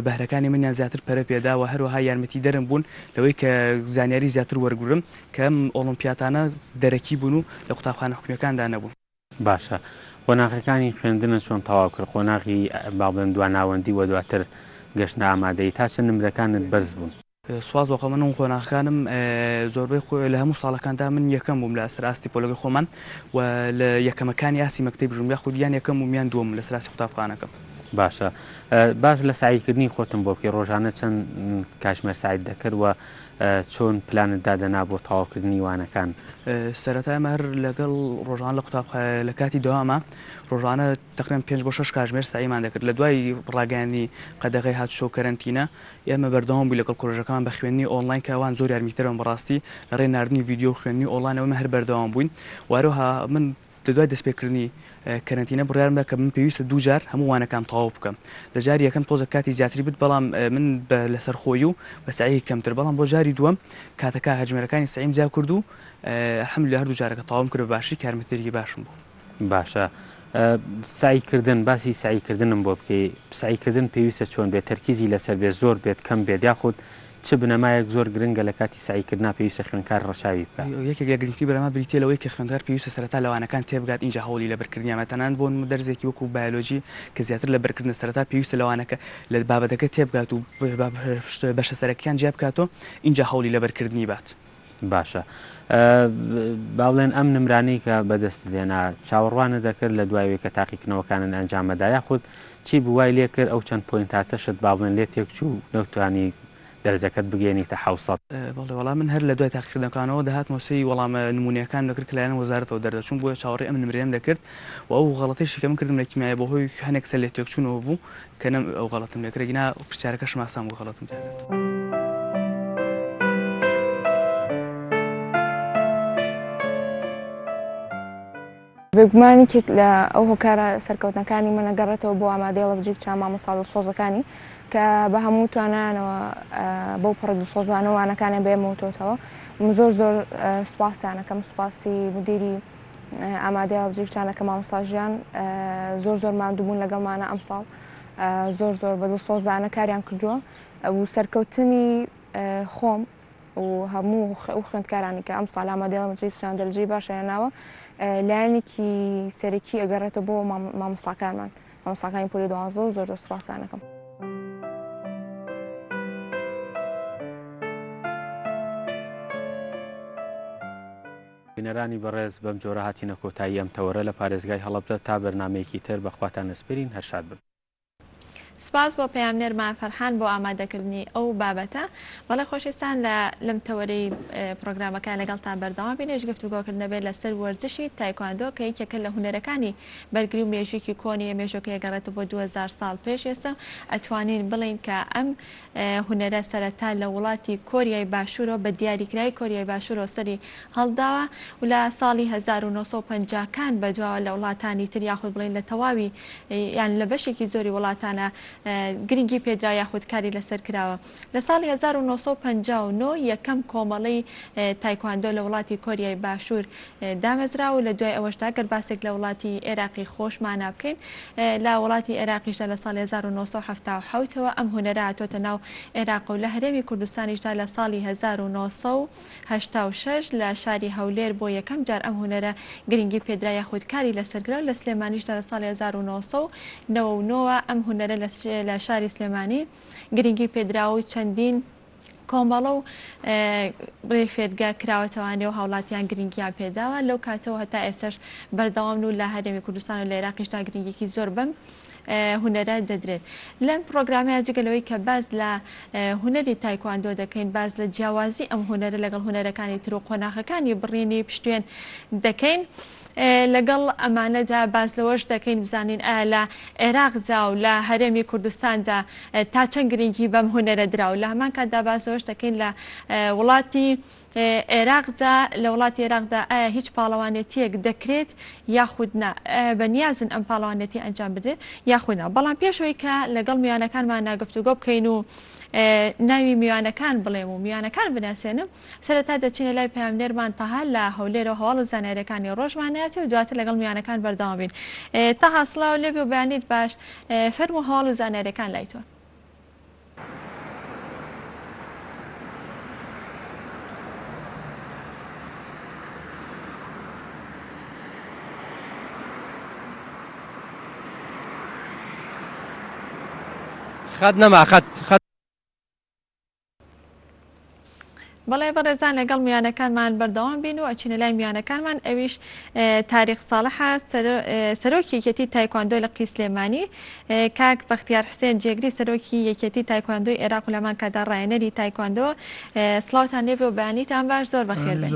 بەهرەکانی منیان زیاتر پەرە پێدا و هەروەها یارمەتی دەرم بوون لەوەی کە زانیاری زیاتر وەرگرم کە ئەم ئۆلۆمپیاتانە دەرەکی بوون و لە قوتابخانە حکوومیەکاندا نەبوون. باشە. قۆناغەکانی خوێندنە چۆن تەواو کرد؟ قۆناغی باڵێن دواناوەندی و دواتر گەشتە ئامادەی تا چەند نمرەکانت بەرز بوون؟ سواز وەقە من و قۆناغەکانم زۆربەی لە هەموو ساڵەکاندا من یەکەم بووم لە سەراستی پۆلەکەی خۆمان و لە یەکەمەکانی یاسی مەکتەی بژوم یاخود یان یەکەم و میان دووەم لە سەراستی قوتابخانەکەم. باشە. باز لە سعیکردنی خۆتم بۆ بکەی ڕۆژانە چەند کاتژمێر سعید دەکرد و چۆن پلانت دادەنا بۆ تەواوکردنی وانەکان؟ سەرەتا ئەمە هەر لەگەڵ ڕۆژانە لە قوتابخانە لە کاتی دەوامە ڕۆژانە تقریباً 5 بۆ 6 کاتژمێر سعیمان دەکرد. لە دوای ڕاگەیاندنی قەدەغەی هاتوچۆ کەرەنتینە ئێمە بەردەوام بووین لەگەڵ پرۆژەکەمان بە خوێندنی ئۆنلاین کە ئەوان زۆر یارمەتیدەرن بەڕاستی لە ڕێی ناردنی ڤیدیۆ و خوێندنی ئۆنلاین ئەومە هەر بەردەوام بووین. وارۆها من دوای دەستپێکردنی کەرەنتینە بڕیارمدا کە من پێویستە دوو جار هەموو وانەکان تەواو بکەم. لە جاری یەکەم تۆزە کاتی زیاتری بت بەڵام من لەسەر خۆی و بە سعی کەمتر بەڵام بۆ جاری دووەم کاتەکە هەجمێرەکانی سعیم زیاد کرد و الحەمدولله هەردوو جارەکە تەواوم کرد بە باشی کارمەتێکی باشم بوو. باشە. سعیکردن باسی سعیکردنم بۆ بکەی. سعیکردن پێویستە چۆن بێت؟ تەرکیزی لەسەر بێت، زۆر بێت، کەم بێت، یاخود چ بنەمایەک زۆر گرنگە لە کاتی سعیکردنا پێویستە خوێندکار ڕەچاوی بکات؟ یەکێک لە گرنگی بەرەما بریتە لەوەی کە خوێندکار پێویستە سەرەتا لەوانەکان تێبگات اینجا هەوڵی لە بەرکردنیە مەتەنان بۆ دەرزێکی وەکو بایۆلۆژی کە زیاتر لە بەرکردن سەرەتا پێویستە لەوانەکە لە بابەتەکە تێبگات و بەشە سەرەکیان جیا بکاتەوە اینجا هەوڵی لە بەرکردنی بات. باشە. باڵێن ئەم نمرانەی کە بەدەست دێنا چاوەڕوانە دەکرد لە دوایەوەی کە تاقیکردنەوەکانن ئەنجامەدا یاخود چی بوای لێ کرد ئەو چەند پۆینتاتەشت باڵێن لێ تێکچوو نەوتوانی دەرەجەکەت بگەێنیتە 700؟ وەڵام من هەر لە دوای تاقیکردنەوەکانەوە دەهاتمەوە سەی وەڵامە نمونەکان دەکرد کە لایەن وەزارەتەوە دەردەچوون بۆیە چاوەڕێی ئەم نمرەیەم دەکرد و ئەو غەڵەتیشی کە من کردم لە کیمیایە بەهۆی هەنێک سەر لێ تێکچوونەوە بوو کە ئەو غەڵەتم لێکرد گینا پرسیارەکەشم ئاسان بوو غەڵەتم تێنێت. بێگومانێک لە ئەو هۆکارە سەرکەوتنەکانی منە گەڕێتەوە بۆ ئامادەی هەڵەبجەی کچە مامۆستا دڵسۆزەکانی کە بە هەموو توانانەوە بەو پڕ دڵسۆزانەوانەکانیان بێمەوتۆتەوە. زۆر زۆر سوپاسیانەکەم، سوپاسی مدیری ئامادەی هەڵەبجەی کچانەکە مامۆستا ژیان زۆر زۆر ماندووبوون لەگەڵمانە ئەم ساڵ، زۆر زۆر بە دڵسۆزانە کاریان کردووە و سەرکەوتنی خۆم و هەموو ئەو خوێندکارانی کە ئەم ساڵ ئامادەی هەڵەبجەی کچان دەرەجەی باشیاناوە لایەنێکی سەرەکی ئەگەڕێتەوە بۆ مامۆستاکانمان، مامۆستاکانی پۆلی 12 و زۆر سوپاسیانەکەم. بینەرانی بەڕێز بەم جۆرە هاتینە کۆتایی ئەم تەوەرە لە پارێزگای هەڵەبجە تا بەرنامەیەکی تر بەخواتان نەسپێرین هەرشاد بن. سپاس بۆ پەیامنێرمان فەرحان بۆ ئامادەکردنی ئەو بابەتە. بەڵێ خۆشەویستان لەم تەوەرەی پرۆگرامەکان لەگەڵتان بەردەوام بینێ گفتوگۆکردن دەبێت لەسەر وەرزشی تایکواندۆ کە یەکێکە لە هونەرەکانی بەرگری و مێژوویەکی کۆنیە، مێژووکە گەڕێتەوە بۆ 2000 ساڵ پێش ئێستا. ئەتوانین بڵین کە ئەم هونەرە سەرەتا لە وڵاتی کۆریای باشوورەوە بە دیاریکرای کۆریای باشوورەوە سەری هەڵداوە و لە ساڵی 1950کان بەدواوە لە وڵاتانی تر یاخود بڵین لە تەواوی یان لە بەشێکی زۆری وڵاتانە گرنگی پێدرا یاخود کاری لەسەر کراوە. لە ساڵی 1959 یەکەم کۆمەڵی تایکواندۆ لە وڵاتی کۆریای باشوور دامەزرا و لە دوای ئەوەشدا گەر باسێک لە وڵاتی عێراقی خۆشمانە بکەین لە وڵاتی عێراقیشدا لە ساڵی 1970ەوە ئەم هونەرە هاتۆتە ناو عێراق و لە هەرێمی کوردستانیشدا لە ساڵی 1986 لە شاری هەولێر بۆ یەکەم جار ئەم هونەرە گرنگی پێدرا یاخود کاری لەسەرگرا. لە سلێمانیشدا لە ساڵی 1999 ئەم هونەرە لە لە شاری سلێمانی گرنگی پێدراوە و چەندین کۆمەڵە و ڕێ فێرگا کراوەتەوانێ و هاوڵاتیان گرنگیان پێداوە لەو کاتەوە هەتا ئێستش بەردەوام و لە هەرێمی کوردستان و لە عێراقیشدا گرنگێکی زۆر بەم هونەرە دەدرێت لەم پرۆگرامەیە جگەلەوەی کە باز لە هونەری تایکواندۆ دەکەین باز لە جیاوازی ئەم هونەرە لەگەڵ هونەرەکانی تر و قۆناغەکانی بڕینی پشتێن دەکەین لەگەڵ ئەمانەدا باز لەوەش دەکەین بزانین ئایا لە عێراقدا و لە هەرێمی کوردستاندا تا چەند گرنگی بەم هونەرە درا و لە هەمان کاتدا باز لەوەش دەکەین لە وڵاتی عێراقدا لە وڵاتی عێراقدا ئایا هیچ پاڵەوانێتیەک دەکرێت یاخود نا بەنیازن ئەم پاڵەوانێتی ئەنجام بدرێت یاخودنا بەڵام پێشەوەی کە لەگەڵ میوانەکانمان ناگفتوگۆ بکەین و ناوی میوانەکان بڵێم و میوانەکان بناسێنم سەرەتا دەچینە لای پەیامنێرمان تەها لە هەولێرە هەواڵ و زانایرەکانی ڕۆژمانەتی و دواتر لەگەڵ میوانەکان بەردەوام بین تەها سڵاو لێبێ و بەیانیت باش فەرموو هەواڵ و زانایرەکان لای تۆ خەت نەما خەت بەڵێ بەڕێزان لەگەڵ میوانەکانمان بەردەوام بین و ئەچینە لای میوانەکانمان ئەویش تاریق ساڵح سەرۆکی یەکێتی تایکواندۆ لە سلێمانی کاک بەختیار حسێن جێگری سەرۆکی یەکێتی تایکواندۆی عێراق و لەمان کادا ڕاهێنەری تایکواندۆ سڵاوتان لێبێ و بەیانیتان باش زۆر بەخێر بێن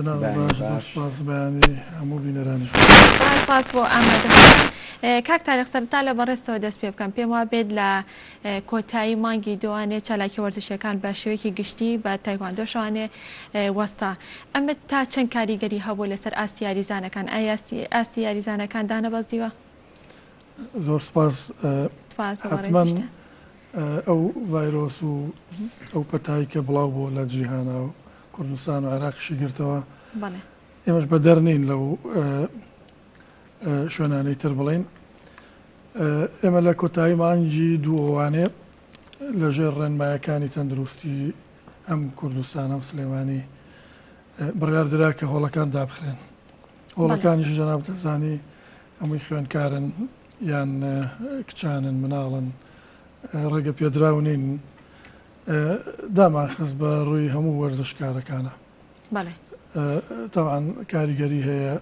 سپاس بۆ ئامادەبوونتان کاک تاریق سەرەتا لە بەڕێستەوە دەست پێ بکەم پێم وا بێت لە کۆتایی مانگی دووانێ چالاکی وەرزشیەکان بە شێوەیەکی گشتی بە تایکواندۆ شوانێ وەستا ئەمە تا چەند کاریگەری هەبوو لەسەر ئاستی یاریزانەکان ئایا ئاستی یاریزانەکان دانەبەزیوە زۆر سپاس حتمەن ئەو ڤایرۆس و ئەو پەتایی کە بڵاو بوو لە جیهانە و کوردستان و عێراقیشی گرتەوە ئێمەش بە دەرنین لەو شوێنانەی تر بڵین ئێمە لە کۆتایی مانگی دووەوانێ لەژێر ڕێنمایەکانی تەندروستی ئەم کوردستان ئەم سلێمانی بڕیاردرا کە هۆڵەکان دابخرێن هۆڵەکانیش جەناب دەزانی هەمووی خوێندکارن یان کچانن مناڵن ڕێگە پێدراونین دامان خست بە ڕووی هەموو وەرزشکارەکانە تەوان کاریگەری هەیە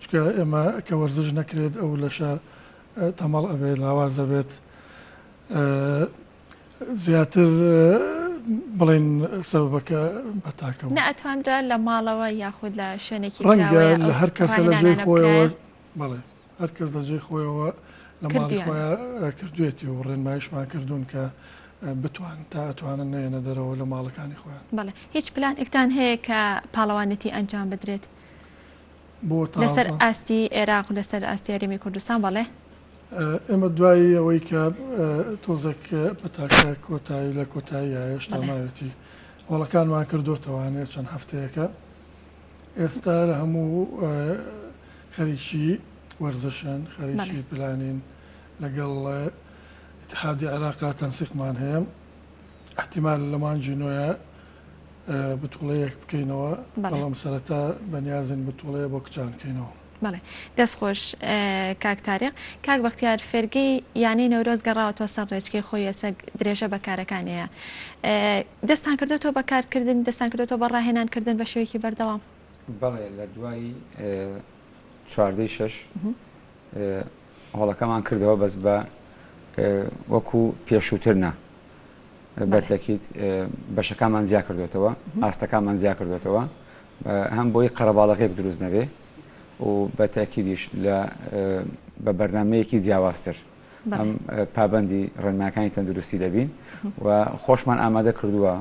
چکە ئێمە کە وەرزش نەکرێت ئەو لەشە تەمەڵ ئەبێت لاوازە بێت زیاتر بڵین سەبەکە بەتاکەوە نەئەتوانرا لە ماڵەوە یاخود لە شوێنێکی ڕەنگە لە هەر کەسە لە جێی خۆیەوە بەڵێ هەر کەس لە جێی خۆیەوە لە ماڵی خۆیان کردوێتی و ڕێنمایشمان کردوون کە بتوان تا ئەتوانن نێنە دەرەوە لە ماڵەکانی خۆیان بەڵێ هیچ پلانێکتان هەیە کە پاڵەوانێتی ئەنجام بدرێت لەسەر ئاستی عێراق و لەسەر ئاستی هەرێمی کوردستان بەڵێ ئێمە دوایی ئەوەی کە تۆزێک پەتاکە کۆتایی لە کۆتایی هێشتا ماوێتی هۆڵەکانمان کردوتەوانێت چەند هەفتەیەکە ئێستا لە هەموو خەریکی وەرزشن خەریکی پلانین لەگەڵ اتحادی عێراقا تەنسیقمان هەیە احتیمال لە مانگی نوێیە بتوڵەیەک بکەینەوە بەڵام سەرەتا بەنیازن بتوڵەیە بۆ کچان بکەینەوە بەڵێ دەستخۆش کاک تاریق کاک بەختیار فێرگەی یانی نەورۆز گەڕاوەتەوە سەر ڕێچکەی خۆی ئێستا درێژە بەکارەکانەیە دەستان کردێتەوە بەکارکردن دەستان کردێتەوە بە ڕاهێنانکردن بە شێوەیەکی بەردەوام بەڵێ لە دوایی چواردەی شەش هۆڵەکەمان کردەوە بەس بە وەکو پێشووترنا بەتەکیت بەشەکانمان زیاد کردوێتەوە ئاستەکانمان زیاد کردوێتەوە هەم بۆی قەرەباڵەکەیەک دروست نەبێ و بەتەکیدیش بە بەرنمەیەکی جیاوازتر ئەم پابندی ڕێنمایەکانی تەندروستی دەبین و خۆشمان ئامادە کردووە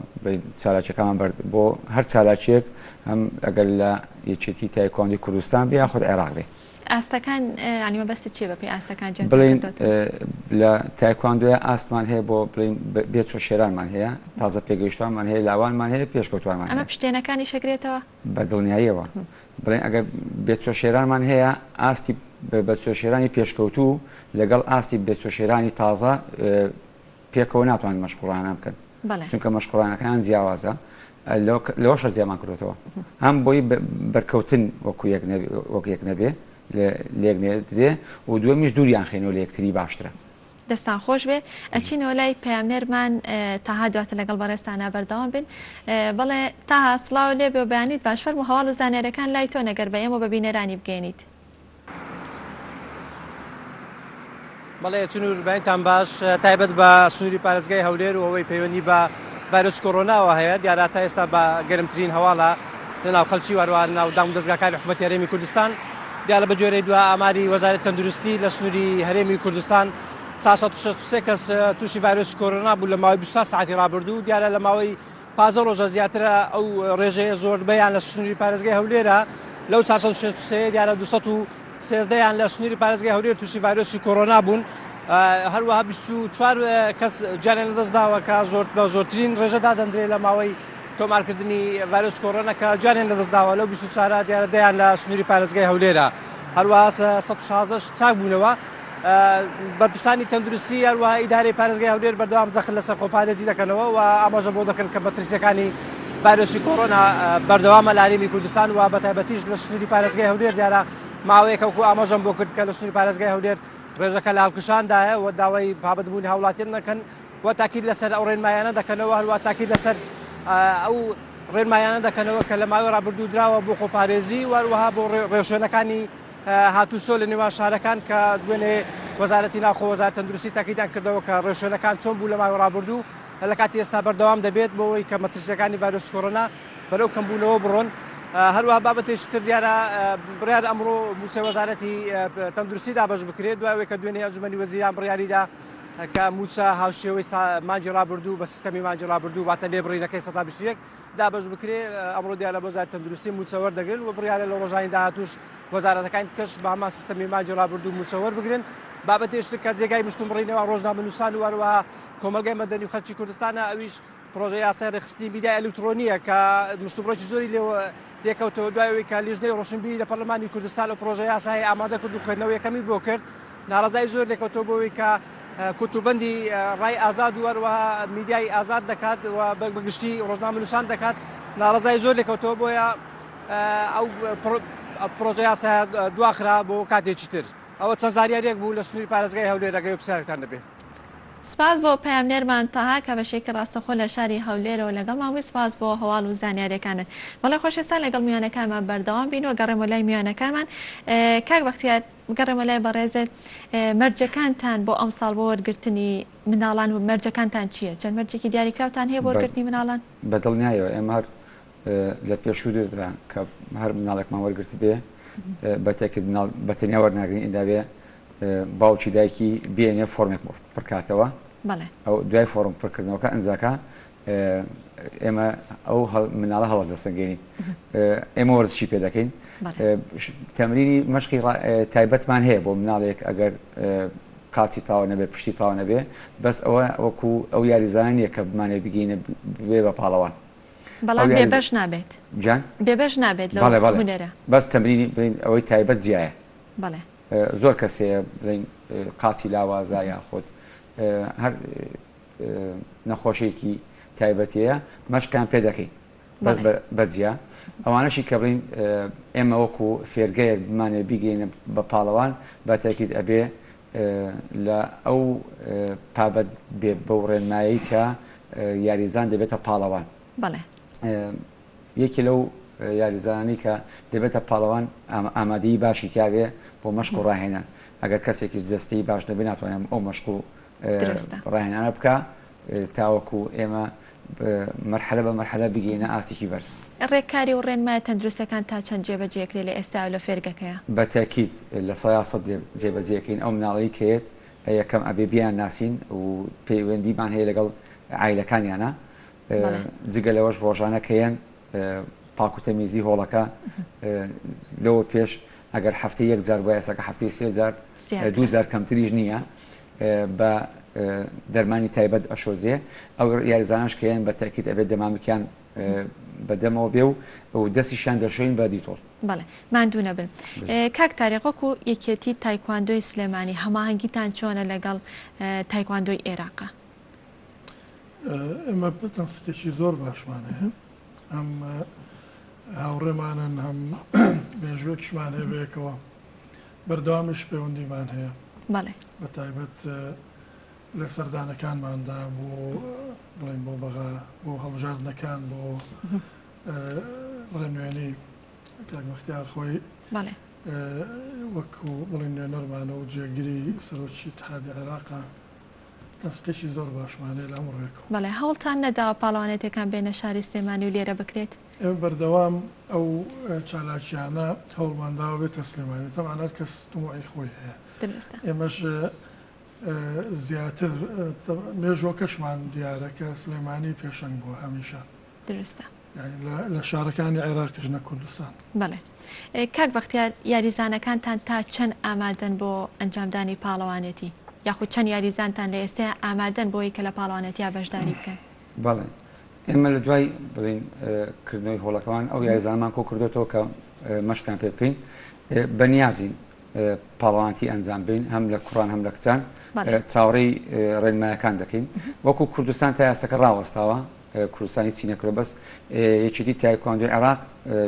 چالاکیەکانمان بۆ هەر چالاکیەک هەم ئەگەر لە یەکێتی تایکواندۆی کوردستان بێ یاخود عێراق بێ ئاستەکان ینی مەبەستی چێ بەپێی ئاستەکان بڵین لە تایکواندۆیە ئاستمان هەیە بۆ بڵین بێت چۆ شێرانمان هەیە تازە پێگەیشتوانمان هەیە لاوانمان هەیە پێشکەوتوانمان ئەمە پشتێنەکانی شەگرێتەوە بە دڵنیاییەوە بڵین ئەگەر بێت چۆ شێرانمان هەیە ئاستی بە چۆ شێرانی پێشکەوتوو لەگەڵ ئاستی بێت چۆ شێرانی تازە پێکەوە ناتوانین مەشقوڵانە بکەن چونکە مەشقوڵانەکان جیاوازە لەوەشە زیامان کردوێتەوە هەم بۆی بەرکەوتن وەکو یەک نەبێ لێک نێدرێ و دووەمیش دووریان خێنەوە لە یەکتری باشترە دەستان خۆش بێت ئەچینەوە لای پەیامنێرمان تاها دواتر لەگەڵ بەڕێستانە بەردەوام بن بەڵێ تاها سڵاو لێ بێ و بەیانیت باش فەرموو هەواڵ و زانیاریەکان لای تۆ نەگەر بە ئێمە بە بینەرانی بگەێنیت. بەڵێ چنوور بەیانتان باش تایبەت بە سنووری پارێزگای هەولێر و ئەوەی پەیوەندی بە ڤایرۆسی کۆڕۆناوە هەیە دیارە تا ئێستا بە گەرمترین هەواڵە لەناو خەڵکی وەروە لەناو دام و دەستگاکانی حکوومەتی هەرێمی کوردستان دیارە بە جۆرەی دووە ئاماری وەزارەتی تەندروستی لە سنووری هەرێمی کوردستان 463 کەس تووشی ڤایرۆسی کۆڕۆنا بوو لە ماوەی 24 ساعتی ڕابردوو دیارە لە ماوەی 15 ڕۆژە زیاترە ئەو ڕێژەیە زۆربەیان لە سنووری پارێزگای هەولێرە لەو 463 دیارە 213یان لە سنووری پارێزگای هەولێر تووشی ڤایرۆسی کۆڕۆنا بوون هەروەها 24 کەس جانیان لەدەستداوە کە بە زۆرترین ڕێژەدا دەندرێت لە ماوەی تۆمارکردنی ڤایرۆسی کۆڕۆنا کە جانیان لەدەستداوە لەو 24 دیارە دەیان لە سنووری پارێزگای هەولێرە هەروەها 116 چاک بوونەوە بەرپرسانی تەندروستی هەروەها ئیدارەی پارێزگای هەولێر بەردەوام جەخت لەسەر خۆپارێزی دەکەنەوە و ئاماژە بۆ دەکەن کە بەترسیەکانی ڤایرۆسی کۆڕۆنا بەردەوامە لە هەرێمی کوردستان و بەتایبەتیش لە سنووری پارێزگای هەولێر دیارە ماوەیەکە وەکو ئاماژەم بۆ کرد کە لە سنووری پارێزگای هەولێر ڕێژەکە لە هەڵکشاندایە و داوای پابەتبوونی هاوڵاتیان نەکەن و تاکید لەسەر ئەو ڕێنمایانە دەکەنەوە هەروە تاکید لەسەر ئەو ڕێنمایانە دەکەنەوە کە لە ماوەی ڕابردوو دراوە بۆ خۆپارێزی وەروەها بۆ ڕێوشوێنەکانی هاتووسۆ لە نێوان شارەکان کە دوێنێ وەزارەتی ناوخۆ وەزارەتی تەندروستی تاکیدیان کردەوە کە ڕێوشوێنەکان چۆن بوو لە ماوەی ڕابردوو لە کاتی ئێستا بەردەوام دەبێت بۆ ئەوەی کە مەترسیەکانی ڤایرۆسی کۆڕۆنا بەرەو کەمبوونەوە بڕۆن هەروەها بابەتێشتر دیارە بڕیار ئەمڕۆ موسسەی وەزارەتی تەندروستی دابەش بکرێت دوای کە دوێنێ ئەنجومەنی وەزیران بڕیاریدا کە موچە هاوشێوەی مانجی ڕابردوو بە سیستەمی مانجی ڕابردوو واتە لێبڕینەکەی 121 دابەش بکرێت ئەمڕۆ دیارە لە وەزارەتی تەندروستی موچە وەردەگرن و بڕیارە لە ڕۆژانی داهاتووش وەزارەتەکانی کەش بە هەمان سیستەمی مانجی ڕابردوو موچە وەربگرن بابەتێشتر کە جێگای مشتومڕینەوە ڕۆژنامەنووسان و هەروەها کۆمەلگای مەدەنی و خەڵکی کوردستانە ئەویش پرۆژه یاسای ڕێخستنی میدیای ئەلکترۆنیە کە مشتومڕێکی زۆری لێکەوتەوە دوایەوەی کە لیژنەی ڕۆشنبیری لە پەرلەمانی کوردستان و پرۆژه یاسای ئامادە کرد و خوێندنەوەی یەکەمی بۆ کرد ناڕەزای زۆر لێکەوتەوە بۆەوەی کە کوتوبەندی ڕای ئازاد و هەروەها میدیای ئازاد دەکات و بەگشتی ڕۆژنامەنووسان دەکات ناڕەزای زۆر لێکەوتەوە بۆیە ئەو پرۆژه یاسای دواخرا بۆ کاتێکی تر ئەوە چەند زاریارێک بوو لە سنووری پارێزگای هەولێرەکەی پرسیارێکتان دەبێت. سپاس بۆ پەیامنێرمان تاها کە بەشێکی ڕاستەخۆ لە شاری هەولێرەوە لەگەڵ ماوەی سپاس بۆ هەواڵ و زانیاریەکانت بەڵێ خۆشەویستان لەگەڵ میوانەکانمان بەردەوام بینەوە گەڕێمە لای میوانەکانمان کاک بەختیار گەڕێمە لای بەڕێزت مەرجەکانتان بۆ ئەم ساڵ بۆ وەرگرتنی مناڵان و مەرجەکانتان چییە؟ چەند مەرجێکی دیاریکراوتان هەیە بۆ وەرگرتنی مناڵان؟ بەدڵنیایەوە ئێمە هەر لە پێشوودرا کە هەر مناڵێکمان وەرگرت بێ بەتەنیا وەرناگرین ئیداوێ باوکی دایکی بێنێ فۆرمێک پڕکاتەوە ئەو دوای فۆرم پڕکردنەوەکە ئەنجاکە ئێمە ئەو مناڵە هەڵە دەسەنگێنین ئێمە وەرزشی پێ دەکەین تەمرینی مەشقی تایبەتمان هەیە بۆ مناڵێک ئەگەر قاچی تاوە نەبێ پشتی تاوە نەبێ بەس ئەوە وەکو ئەو یاریزانیە کە بمانێ بگەینە بێ بە پاڵەوان بەڵام بێبەش نابێت جان بێبەش نابێت لە هونەرە بەس تەمرینی ئەوەی تایبەت جیایە بەڵێ زۆر کەسەیە بڵین قاچی لاوازە یاخۆت هەر نەخۆشیێکی تایبەتەیە مەشقیان پێ دەکەین بەس بەجیا ئەوانەشی کە بڵین ئێمە وەکو فێرگەیەک بمانێ بیگەینە بە پاڵەوان بە تاکید ئەبێ لە ئەو پابەت بێ بەو ڕێنمایی کە یاریزان دەبێتە پاڵەوان یەکی لەو یاریزانانی کە دەبێتە پاڵەوان ئامادەی باشی تیاوێ بۆ مەشق و ڕاهێنان ئەگەر کەسێکی جەستی باش دەبێت ناتوانێت ئەو مەشق و ڕاهێنانە بکە تاوەکو ئێمە مەرحەلە بە مەرحەلە بگەینە ئاسیکی بەرز ڕێککاری و ڕێنمای تەندروستەکان تا چەند جێبەجێکرێ لە ئێستا لە فێرگەکەیە بە تاکید لە 100 جێبەجێکەین ئەو مناڵی کێت یەکەم ئەبێ بیان ناسین و پەیوەندیمان هەیە لەگەڵ عایلەکانیانە جگە لەوەش ڕۆژانەکەیان پاکوتەمیزی هۆڵەکە لەوە پێش ئەگەر هەفتەی 1,000 بۆ ئێستا کە هەفتەی 3,000 2,000 کەمتریش نییە بە دەرمانی تایبەت ئەشۆدرێ ئەو یاریزانش کەیان بە تاکید ئەبێت دەمامکیان بەدەمەوە بێ و دەستیشان دەشۆین بە دیتۆڵ بەڵێ ماندوو نەبن کاک تاریق و یەکێتی تایکواندۆی سلێمانی هەماهەنگیتان چۆنە لەگەڵ تایکواندۆی عێراقە ئێمە پتەنسێکی زۆر باشمان هەیە ئەم هاوڕێمانن هەم مێژوەکیشمان هەیە بەیەکەوە بەردەوامیش پەیوەندیمان هەیە بەڵێ بە تایبەت لە سەردانەکانماندا بۆ بڵێن بۆ بەغا بۆ هەڵبژاردنەکان بۆ بڵێن نوێنەی کاک بەختیار خۆی وەکو بڵێن نوێنەرمانە و جێگیری سەرۆکی اتحادی عێراقا تەسقێکی زۆر باشمانەیە لە ئەمڕۆیەکەوە. بەڵێ هەوڵتان نەداوە پاڵەوانێتەکان بێنە شاری سلێمانی و لێرە بکرێت؟ ئێمە بەردەوام ئەو چالاکیانە هەوڵمانداوە بێتە سلێمانی تەمانە کەس تموعی خۆی هەیە. ئێمەش زیاتر مێژۆکەشمان دیارە کە سلێمانی پێشەنگ بووە هەمیشە. درستە. لە شارەکانی عێراقیش نە کوردستان. بەڵێ. کاک بەختیار یاریزانەکانتان تا چەند ئامادەن بۆ ئەنجامدانی پاڵەوانێتی؟ یاخود چەند یاریزانتان لە ئێستا ئامادەن بۆی کە لە پاڵەوانێتیا بەشداری بکەن؟ بەڵێ. ئێمە لە دوای بڵین کردنەوەی هۆڵەکەمان ئەو یاریزانمان کۆ کردوێتەوە کە مەشقیان پێ بکەین بەنیازین پاڵەوانەتی ئەنجام بین هەم لە کوڕان هەم لە کچان چاوەڕێی ڕێنمایەکان دەکەین وەکو کوردستان تا یاسەکە ڕاوەستاوە کوردستانی چی نەکردو بەس یەکێتی تایکواندۆی عێراق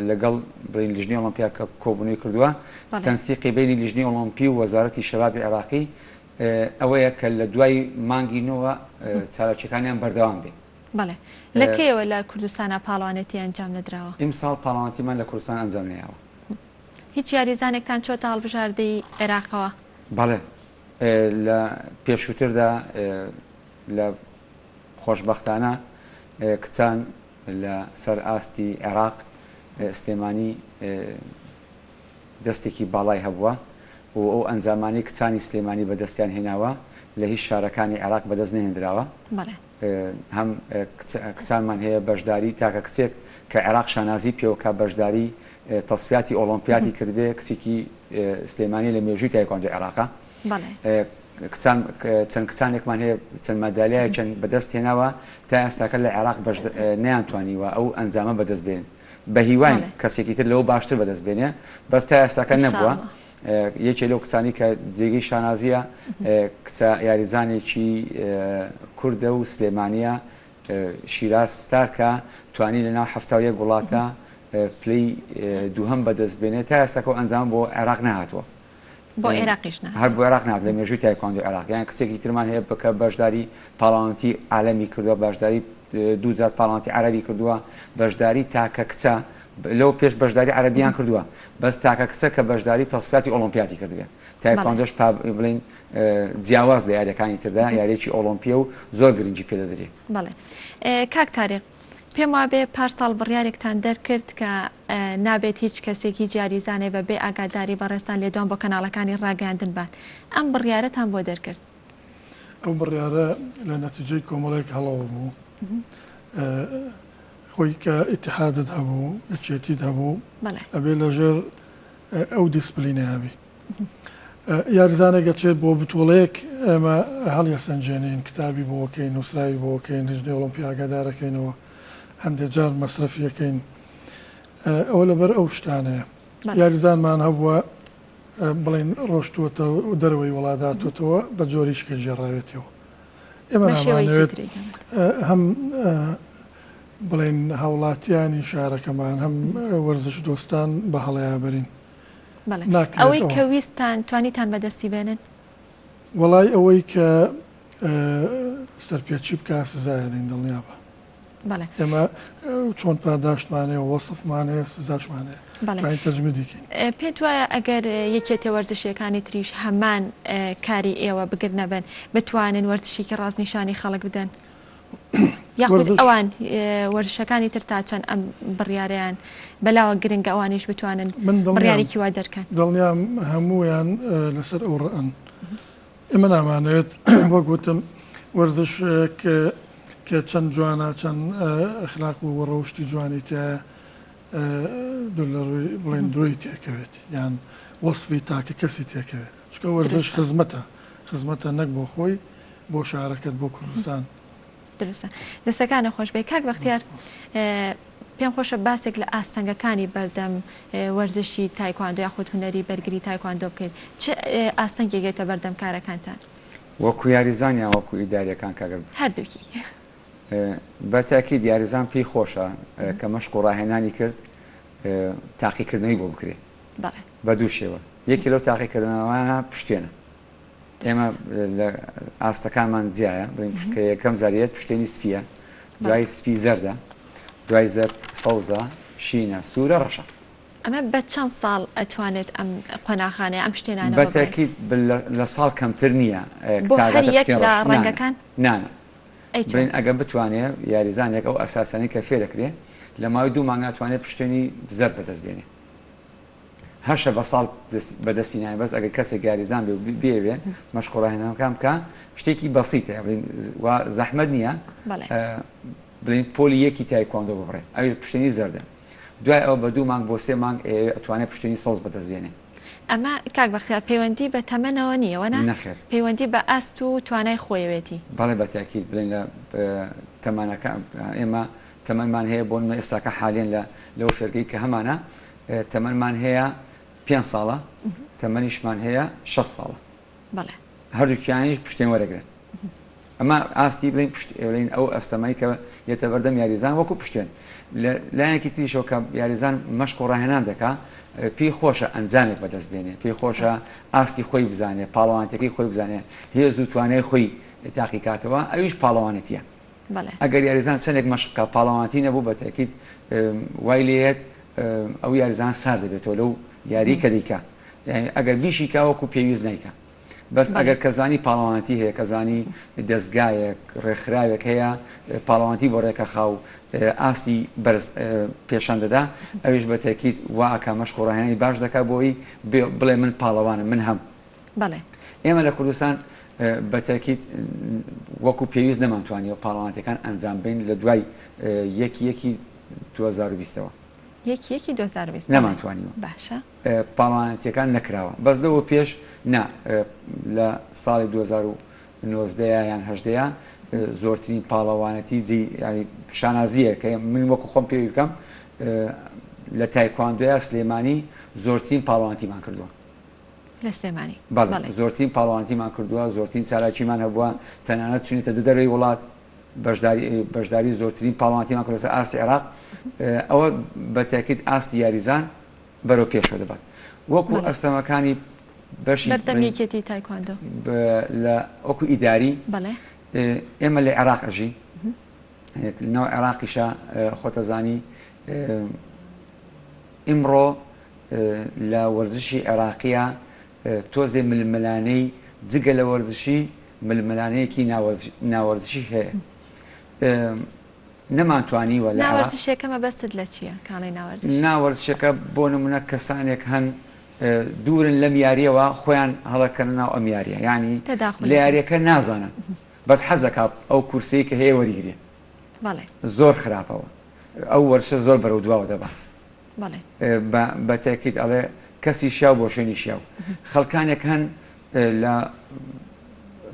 لەگەڵ بڵین لیژنەی ئۆلۆمپیا کە کۆبوونەوەی کردووە تەنسیقی بینی لیژنەی ئۆلۆمپی و وەزارەتی شەبابی عێراقی ئەوەیە کە لە دوای مانگی نوە چالاکیەکانیان بەردەوام بێ. بەڵێ لەکەیەوە لە کوردستانە پاڵەوانێتی ئەنجام نەدراوە؟ ئیمساڵ پاڵەوانێتیمان لە کوردستان ئەنجام نەیاوە. هیچ یاریزانێکتان چۆتە هەڵبژاردەی عێراقەوە؟ بەڵێ لە پێشووتردا لە خۆشبەختانە کچان لە سەر ئاستی عێراق سلێمانی دەستێکی باڵای هەبووە و ئەو ئەنجامانی کچانی سلێمانی بەدەستیان هێناوە لە هیچ شارەکانی عێراق بەدەست نەهێنراوە. هەم کچانمان هەیە بەشداری تاکە کچێک کە عێراق شانازی پێوە کا بەشداری تەسفیاتی ئۆلۆمپیاتی کردبێ کچێکی سلێمانی لە مێژووی تایکواندۆ عێراقا. چەند کچانێکمان هەیە چەند مەدالیای چەند بەدەست هێناوە تا ئێستاکە لە عێراق نەیانتوانیوە ئەو ئەنجامە بەدەست بێن بە هیوای کەسێکی تر لەوە باشتر بەدەست بێنێ بەس تا ئێستاکە نەبووە. یەکێ لەو کچانی کە جێگەی شانازیە کچە یاریزانێکی کوردە و سلێمانیە شیراز ستارکە توانی لەناو 71 وڵاتە پلەی دووهەم بەدەست بێنێت تا ئێستاکە ئەنجام بۆ عێراق نهاتوە. بۆ عێراقیش هەر بۆ عێراق نهات لە مێژووی تایکواندۆ عێراق یان کچێکی ترمان هەیە بکە بەشداری پاڵەوانەتی عالەمی کردووە بەشداری 2000 پاڵەوانەتی عەرەبی کردووە بەشداری تاکە کچە لەو پێش بەشداری عەرەبیان کردووە بەس تاکە کچە کە بەشداری تەسفیاتی ئۆلۆمپیاتی کردوێت تایکواندۆش بڵین جیاواز لە یاریەکانی تردا یاریێکی ئۆلۆمپیە و زۆر گرنگی پێدەدرێت. بەڵێ کاک تاریق پێم وابێ پارساڵ بڕیارێکتان دەرکرد کە نابێت هیچ کەسێکی جیاریزانێ بە بێ ئاگاداری بەڕێستان لێدوان بۆ کەناڵەکانی ڕاگەاندن بات ئەم بڕیارەتان بۆ دەرکرد؟ ئەو بڕیارە لە نەتیجەی کۆمەڵێک هەڵەوە بوو خۆی کە ئیتحادت هەبوو یەکێتیت هەبوو ئەبێ لەژێر ئەو دیسپلینە هەبی یاریزانێک گەچێت بۆ بتوڵەیەک ئێمە هەڵیە سەنجێنین کتابی بۆکەین نووسراوی بۆکەین لیژنەی ئۆلۆمپیا ئاگادارەکەینەوە هەندێک جار مەسرەفیەکەین ئەوە لەبەر ئەو شتانەیە یاریزانمان هەبووە بڵین ڕۆشتووەتە و دەرەوەی وڵاتاتوەتەوە بە جۆریشکە ژێڕاوێتەوە ئێمە نامانەوێت هەم بڵین هاوڵاتیانی شارەکەمان هەم وەرزش دۆستان بە هەڵەیابەرین ئەوەی کە ویستان توانیتان بەدەستی بێنن وەڵای ئەوەی کە سەرپێچی بکە سزایەدەین دڵنیابە ئێمە چۆن پاداشتمانەیە وەسفمانەیە سزاشمانەیە تەجمیدیکەین پێت وایە ئەگەر یەکێتە وەرزشیەکانی تریش هەمان کاری ئێوە بگر نەبن بتوانن وەرزشێکی ڕازنیشانی خەڵک بدەن یاخود ئەوان وەرزشەکانی تر تا چەند ئەم بڕیارەیان بەلاوە گرنگە ئەوانیش بتوانن بڕیارێکی وا دەرکەن دڵنیام هەموویان لەسەر ئەو ڕەن ئێمە نامانەوێت وەگوتم وەرزش کە چەند جوانە چەند ئەخلاق و ڕەوشتی جوانی تایە بڵێن درۆی تێکەوێت یان وەسفی تاکە کەسی تێکەوێت چکە وەرزش خزمەتە نەک بۆ خۆی بۆ شارەکەت بۆ کوردستان درستە دەستەکانە خۆش بێ کاک بەختیار پێم خۆشە باسێک لە ئاستەنگەکانی بەردەم وەرزشی تایکواندۆ یاخود هونەری بەرگری تایکواندۆ بکەیت چه ئاستەنگێکێتە بەردەم کارەکانتان وەکو یاریزانیا وەکو ئیداریەکان کاگەر هەردووکی بەتاکی دیاریزان پێی خۆشە کە مەشق و ڕاهێنانی کرد تاقیکردنەوەی بۆ بکرێت بە دوو شێوە یەکی لەو تاقیکردنەوەیانە پشتێنە ئێمە لە ئاستەکانمان جیایە کە یەکەم زاریەت پشتێنی سپیە دوای سپی زەردە دوای زەرد سەوزە شینە سوورە ڕەشە ئەمە بە چەند ساڵ ئەتوانێت ئەم قۆناغانەیە ئەم شتێنانە بەتەکیت لە ساڵ کەمتر نییە بۆ هەر یەک لە ڕەنگەکان نانە بڵین ئەگە بتوانێت یاریزانێک ئەو ئەساسانی کە فێر دەکرێت لە ماوەی 2 مانگ ناتوانێت پشتێنی زەرد بەدەست بێنێ هەشە بە ساڵ بەدەستی نایە بەس ئەگەر کەسێک یاریزان بێوێ مەشق ڕاهێنانەکان بکە شتێکی بەسیتە زەحمەت نییە بڵین پۆلی یەکی تایکواندۆ ببڕێ ئەوی پشتێنی زەردە دوای ئەو بە 2 مانگ بۆ 3 مانگ ئەتوانێت پشتێنی سەوز بەدەست بێنێ ئەمە کاک بەختیار پەیوەندی بە تەمەنەوە نییەوەنا نەخێر پەیوەندی بە ئەست و توانای خۆیەوێتی بەڵێ بەتاکید بڵین لە تەمانەکە ئێمە تەمەنمان هەیە بۆ ئێستاکە حالێن لەو فێرگەی کە هەمانە تەمەنمان هەیە 5 ساڵە تەمەنیشمان هەیە 6 ساڵە بەڵێ هەردووکیانیش پشتێن وەرەگرن ئەمە ئاستی بڵین ئەو ئەستەمایی کە یەتە بەردەم یاریزان وەکو پشتێن لایەکی تریشەوە کە یاریزان مەشق و ڕاهێنان دەکا پێی خۆشە ئەنجامێک بەدەست بێنێ پێی خۆشە ئاستی خۆی بزانێ پاڵەوانەتەکەی خۆی بزانێ هێز و توانای خۆی تاقی کاتەوە ئەویش پاڵەوانەتیە ئەگەر یاریزان چەندێک مەشقکە پاڵەوانەتی نەبوو بە تاکید وای لێت ئەو یاریزان سار دەبێتەوە لەو یاری کە دەیکا ئەگەر بیشی کاوەکو پێویست نیکە بەس ئەگەر کەزانی پاڵەوانەتی هەیە کەزانی دەستگایەک ڕێکخراوێک هەیە پاڵەوانەتی بۆ ڕێکە خاو ئاستی بەرز پێشان دەدا ئەویش بە تاکید واکە مەشق و ڕاهێنانی باش دەکا بۆی بڵێ من پاڵەوانم من هەم ئێمە لە کوردستان بە تاکید وەکو پێویست نەمانتوانیەوە پاڵەوانەتەکان ئەنجام بین لە دوای یەکی 2020ەوە یەکی 2020 نەمانتوانیوە باشە پاڵەوانەتیەکان نەکراوە بەس لەوە پێش لە ساڵی 2019 یان 2018 زۆرترین پاڵەوانەتی ینی شانازیە کە من وەکو خۆم پێوی بکەم لە تایکواندۆ سلێمانی زۆرترین پاڵەوانەتیمان کردووە لە سلێمانی زۆرترین پاڵەوانەتیمان کردووە زۆرترین چالاکیمان هەبووە تەنانەت چونێتە دەرەوەی وڵات بەشداری زۆرترین پاڵەوانەتیمان کردووە ئاستی عێراق ئەوە بە تاکید ئاستی یاریزان بەرەو پێشەوە دەبات وەکو ئەستەمەکانی بەشی بەردەمیەتی تایکواندۆ لە وەکو ئیداری ئێمە لە عێراق ئەژی ناو عێراقیشە خۆتەزانی ئیمڕۆ لە وەرزشی عێراقیە تۆزێ ململانەی جگە لە وەرزشی ململانەیەکی ناوەرزشی هەیە نەمانتوانیوە لە ناوەرزشێکەمە بەستت لە چییە کاڵی ناوەرزشەکە بۆ نمونە کەسانێک هەن دوورن لەم یاریەوە خۆیان هەڵەکەن ناو ئەم یاریە یعنی لە یاریەکە نازانن بەس حەزەکە ئەو کورسەی کە هەیە وەریگرێ زۆر خراپەوە ئەو وەرشە زۆر بەرەو دواوە دەبا بە تاکید ئەڵێ کەسی شیاو بۆ شوێنی شیاو خەڵکانێک هەن لە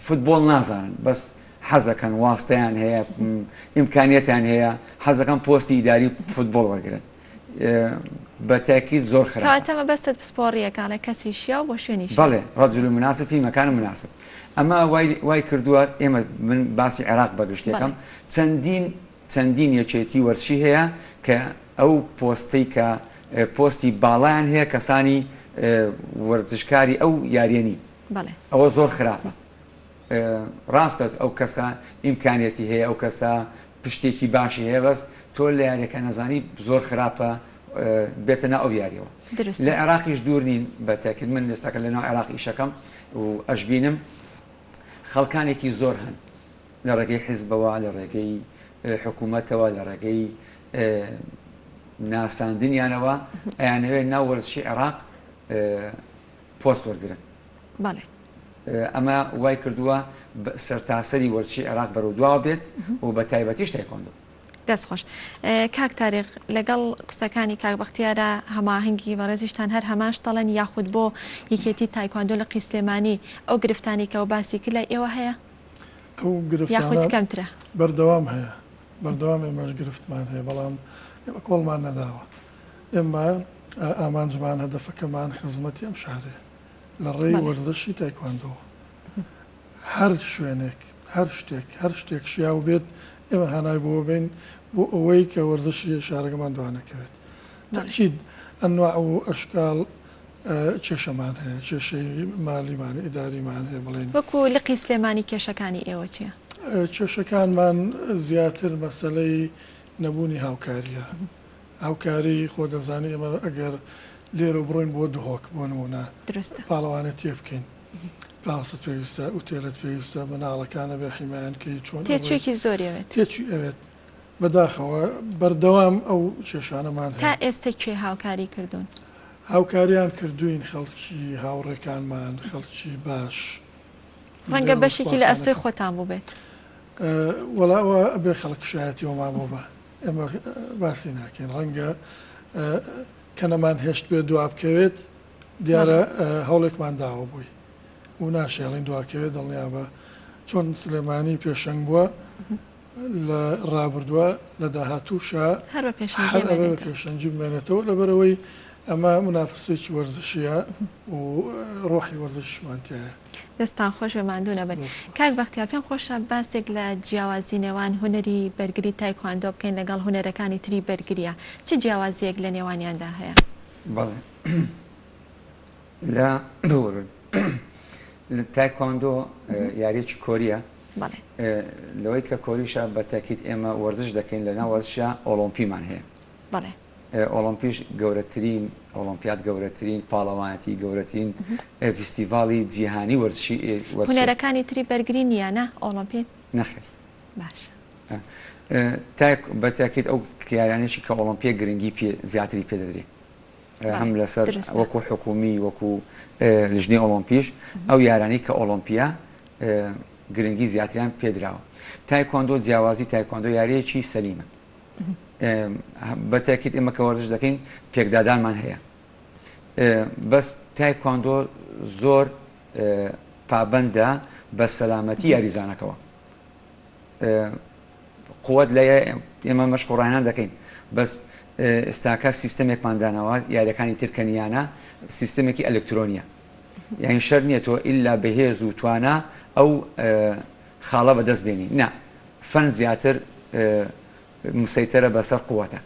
فوتبۆڵ نازانن بەس حەزەکەن واستەیان هەیە ئیمکانیەتیان هەیە حەزەکەن پۆستی ئیداری فوتبۆڵ وەرگرن بە تاکید زۆر خراپەتەمە بەستت پسپۆڕیەکانە کەسی شیاو بۆ شوێنی بەڵێ ڕەجل مناسب فی مەکان مناسب ئەمە وای کردووە ئێمە من باسی عێراق بەگشتێکم چەندین یەکێتی وەرزشی هەیە کە ئەو پۆستەی کە پۆستی باڵیان هەیە کەسانی وەرزشکاری ئەو یاریێنی ئەوە زۆر خراپە ڕاستە ئەو کەسە ئیمکانیەتی هەیە ئەو کەسە پشتێکی باشی هەیە بەس تۆ لە یاریەکە نەزانی زۆر خراپە بێتە ناو ئەو یاریەوە لە عێراقیش دوور نین بە تاکید من لێستاکە لە ناو عێراق ئیشەکەم و ئەشبینم خەڵکانێکی زۆر هەن لە ڕێگەی حیزبەوە لە ڕێگەی حکوومەتەوە لە ڕێگەی ناساندنیانەوە ئەیانەوێت ناو وەرزشی عێراق پۆست وەرگرن ئەمە وای کردووە سەرتاسەری وەرزشی عێراق بەرەودواوە بێت و بە تایبەتیش تایکواندۆ دەستخۆش کاک تاریق لەگەڵ قسەکانی کاک بەختیارە هەماهنگگی بەڕێزیشتان هەر هەماش دەڵێن یاخود بۆ یەکێتی تایکواندۆ لە قیسلێمانی ئەو گرفتانی کە و باسی کرد لە ئێوە هەیە ئەو یاخود کەمترە بەردەوام هەیە بەردەوام ئێمەش گرفتمان هەیە بەڵام ئێمە کۆڵمان نەداوە ئێمە ئامانجمان هەدەفەکەمان خزمەتی ئەم شارێ لە ڕێی وەرزشی تایکواندۆ هەر شوێنێک هەر شتێک شیاو بێت ئێمە هەنای بۆ بین بۆ ئەوەی کە وەرزشی شارەکەمان دوانەکەوێت تاکید ئەنواع و ئەشکال کێشەمان هەیە کێشەی مالیمان ئیداریمان هەیە بڵێن وەکو لقی سلێمانی کێشەکانی ئێوە چییە؟ کێشەکانمان زیاتر مەسەلەی نەبوونی هاوکاریە هاوکاری خۆ دەزانی ئەمە ئەگەر لێرە بڕۆین بۆ دهۆک بۆ نمونە پاڵەوانە تێ بکەین پاست پێویستە ئوتێلت پێویستە مناڵەکانە بە حیمایانکەی چۆن تێچێکی زۆریەوێت تێچی ئەوێت بەداخەوە بەردەوام ئەو کێشانەمان تا ئێستا کوێ هاوکاری کردوون هاوکاریان کردوین خەڵکی هاوڕێکانمان خەڵکی باش ڕەنگە بەشێکی لە ئەستۆی خۆتان بوو بێت وەڵاوە بێ خەڵک شایەتیەوەمان بۆ بە ئێمە باسی ناکەین ڕەنگە کەنەمان هێشت بێ دوا بکەوێت دیارە هەوڵێکمان داوە بووی و ناشێڵین دواکەوێت دڵنیا بە چۆن سلێمانی پێشەنگ بووە لە ڕابردووە لە داهاتووشە هەر بە پێشەنجی بمێنێتەوە لەبەرەوەی ئەمە منافسێکی وەرزشیە و ڕۆحی وەرزشمانتیایە دەستان خۆش ماندوو نەبن کاک بەختیار پێم خۆشە باسێک لە جیاوازی نێوان هوەری بەرگری تایکواندۆ بکەین لەگەڵ هوەرەکانی تری بەرگریە چ جیاوازیەک لە نێوانیاندا هەیە؟ بەڵێ لە تایکواندۆ یاریەکی کۆریە لەوەی کە کۆریشە بە تاکید ئێمە وەرزش دەکەین لە ناو وەرزشە ئۆلۆمپیمان هەیە بەڵێ ئۆلۆمپیش گەورەترین ئۆلۆمپیاد گەورەترین پاڵەوانەتی گەورەترین فیستیڤاڵی جیهانی وەرزشی هوەرەکانی تری بەرگری نییە ئۆلۆمپیت نەخێر باش بە تاکید ئەو کیارانێکی کە ئۆلۆمپیە گرنگی زیاتری پێدەدرێت هەم لەسەر وەکو حکومی وەکو لژنەی ئۆلۆمپیش ئەو یارانی کە ئۆلۆمپیا گرنگی زیاتریان پێدراوە تایکواندۆ جیاوازی تایکواندۆ یاریەکی سەلیمە بە تاکید ئێمە کە وەرزش دەکەین پێکدادانمان هەیە بەس تایکواندۆ زۆر پابەندە بە سەلامەتی یاریزانەکەەوە قووەت لە ئێمە مەشق و ڕاهێنان دەکەین بەس ئێستاکە سیستەمێکماندانەوە یاریەکانی ترکەنیانە سیستەمێکی ئەلکترۆنیە یعنی شەر نییە تۆ ئیلا بەهێز و توانە ئەو خاڵە بەدەست بێنی نا فەن زیاتر مسەیتەرە بەسەر قووەتە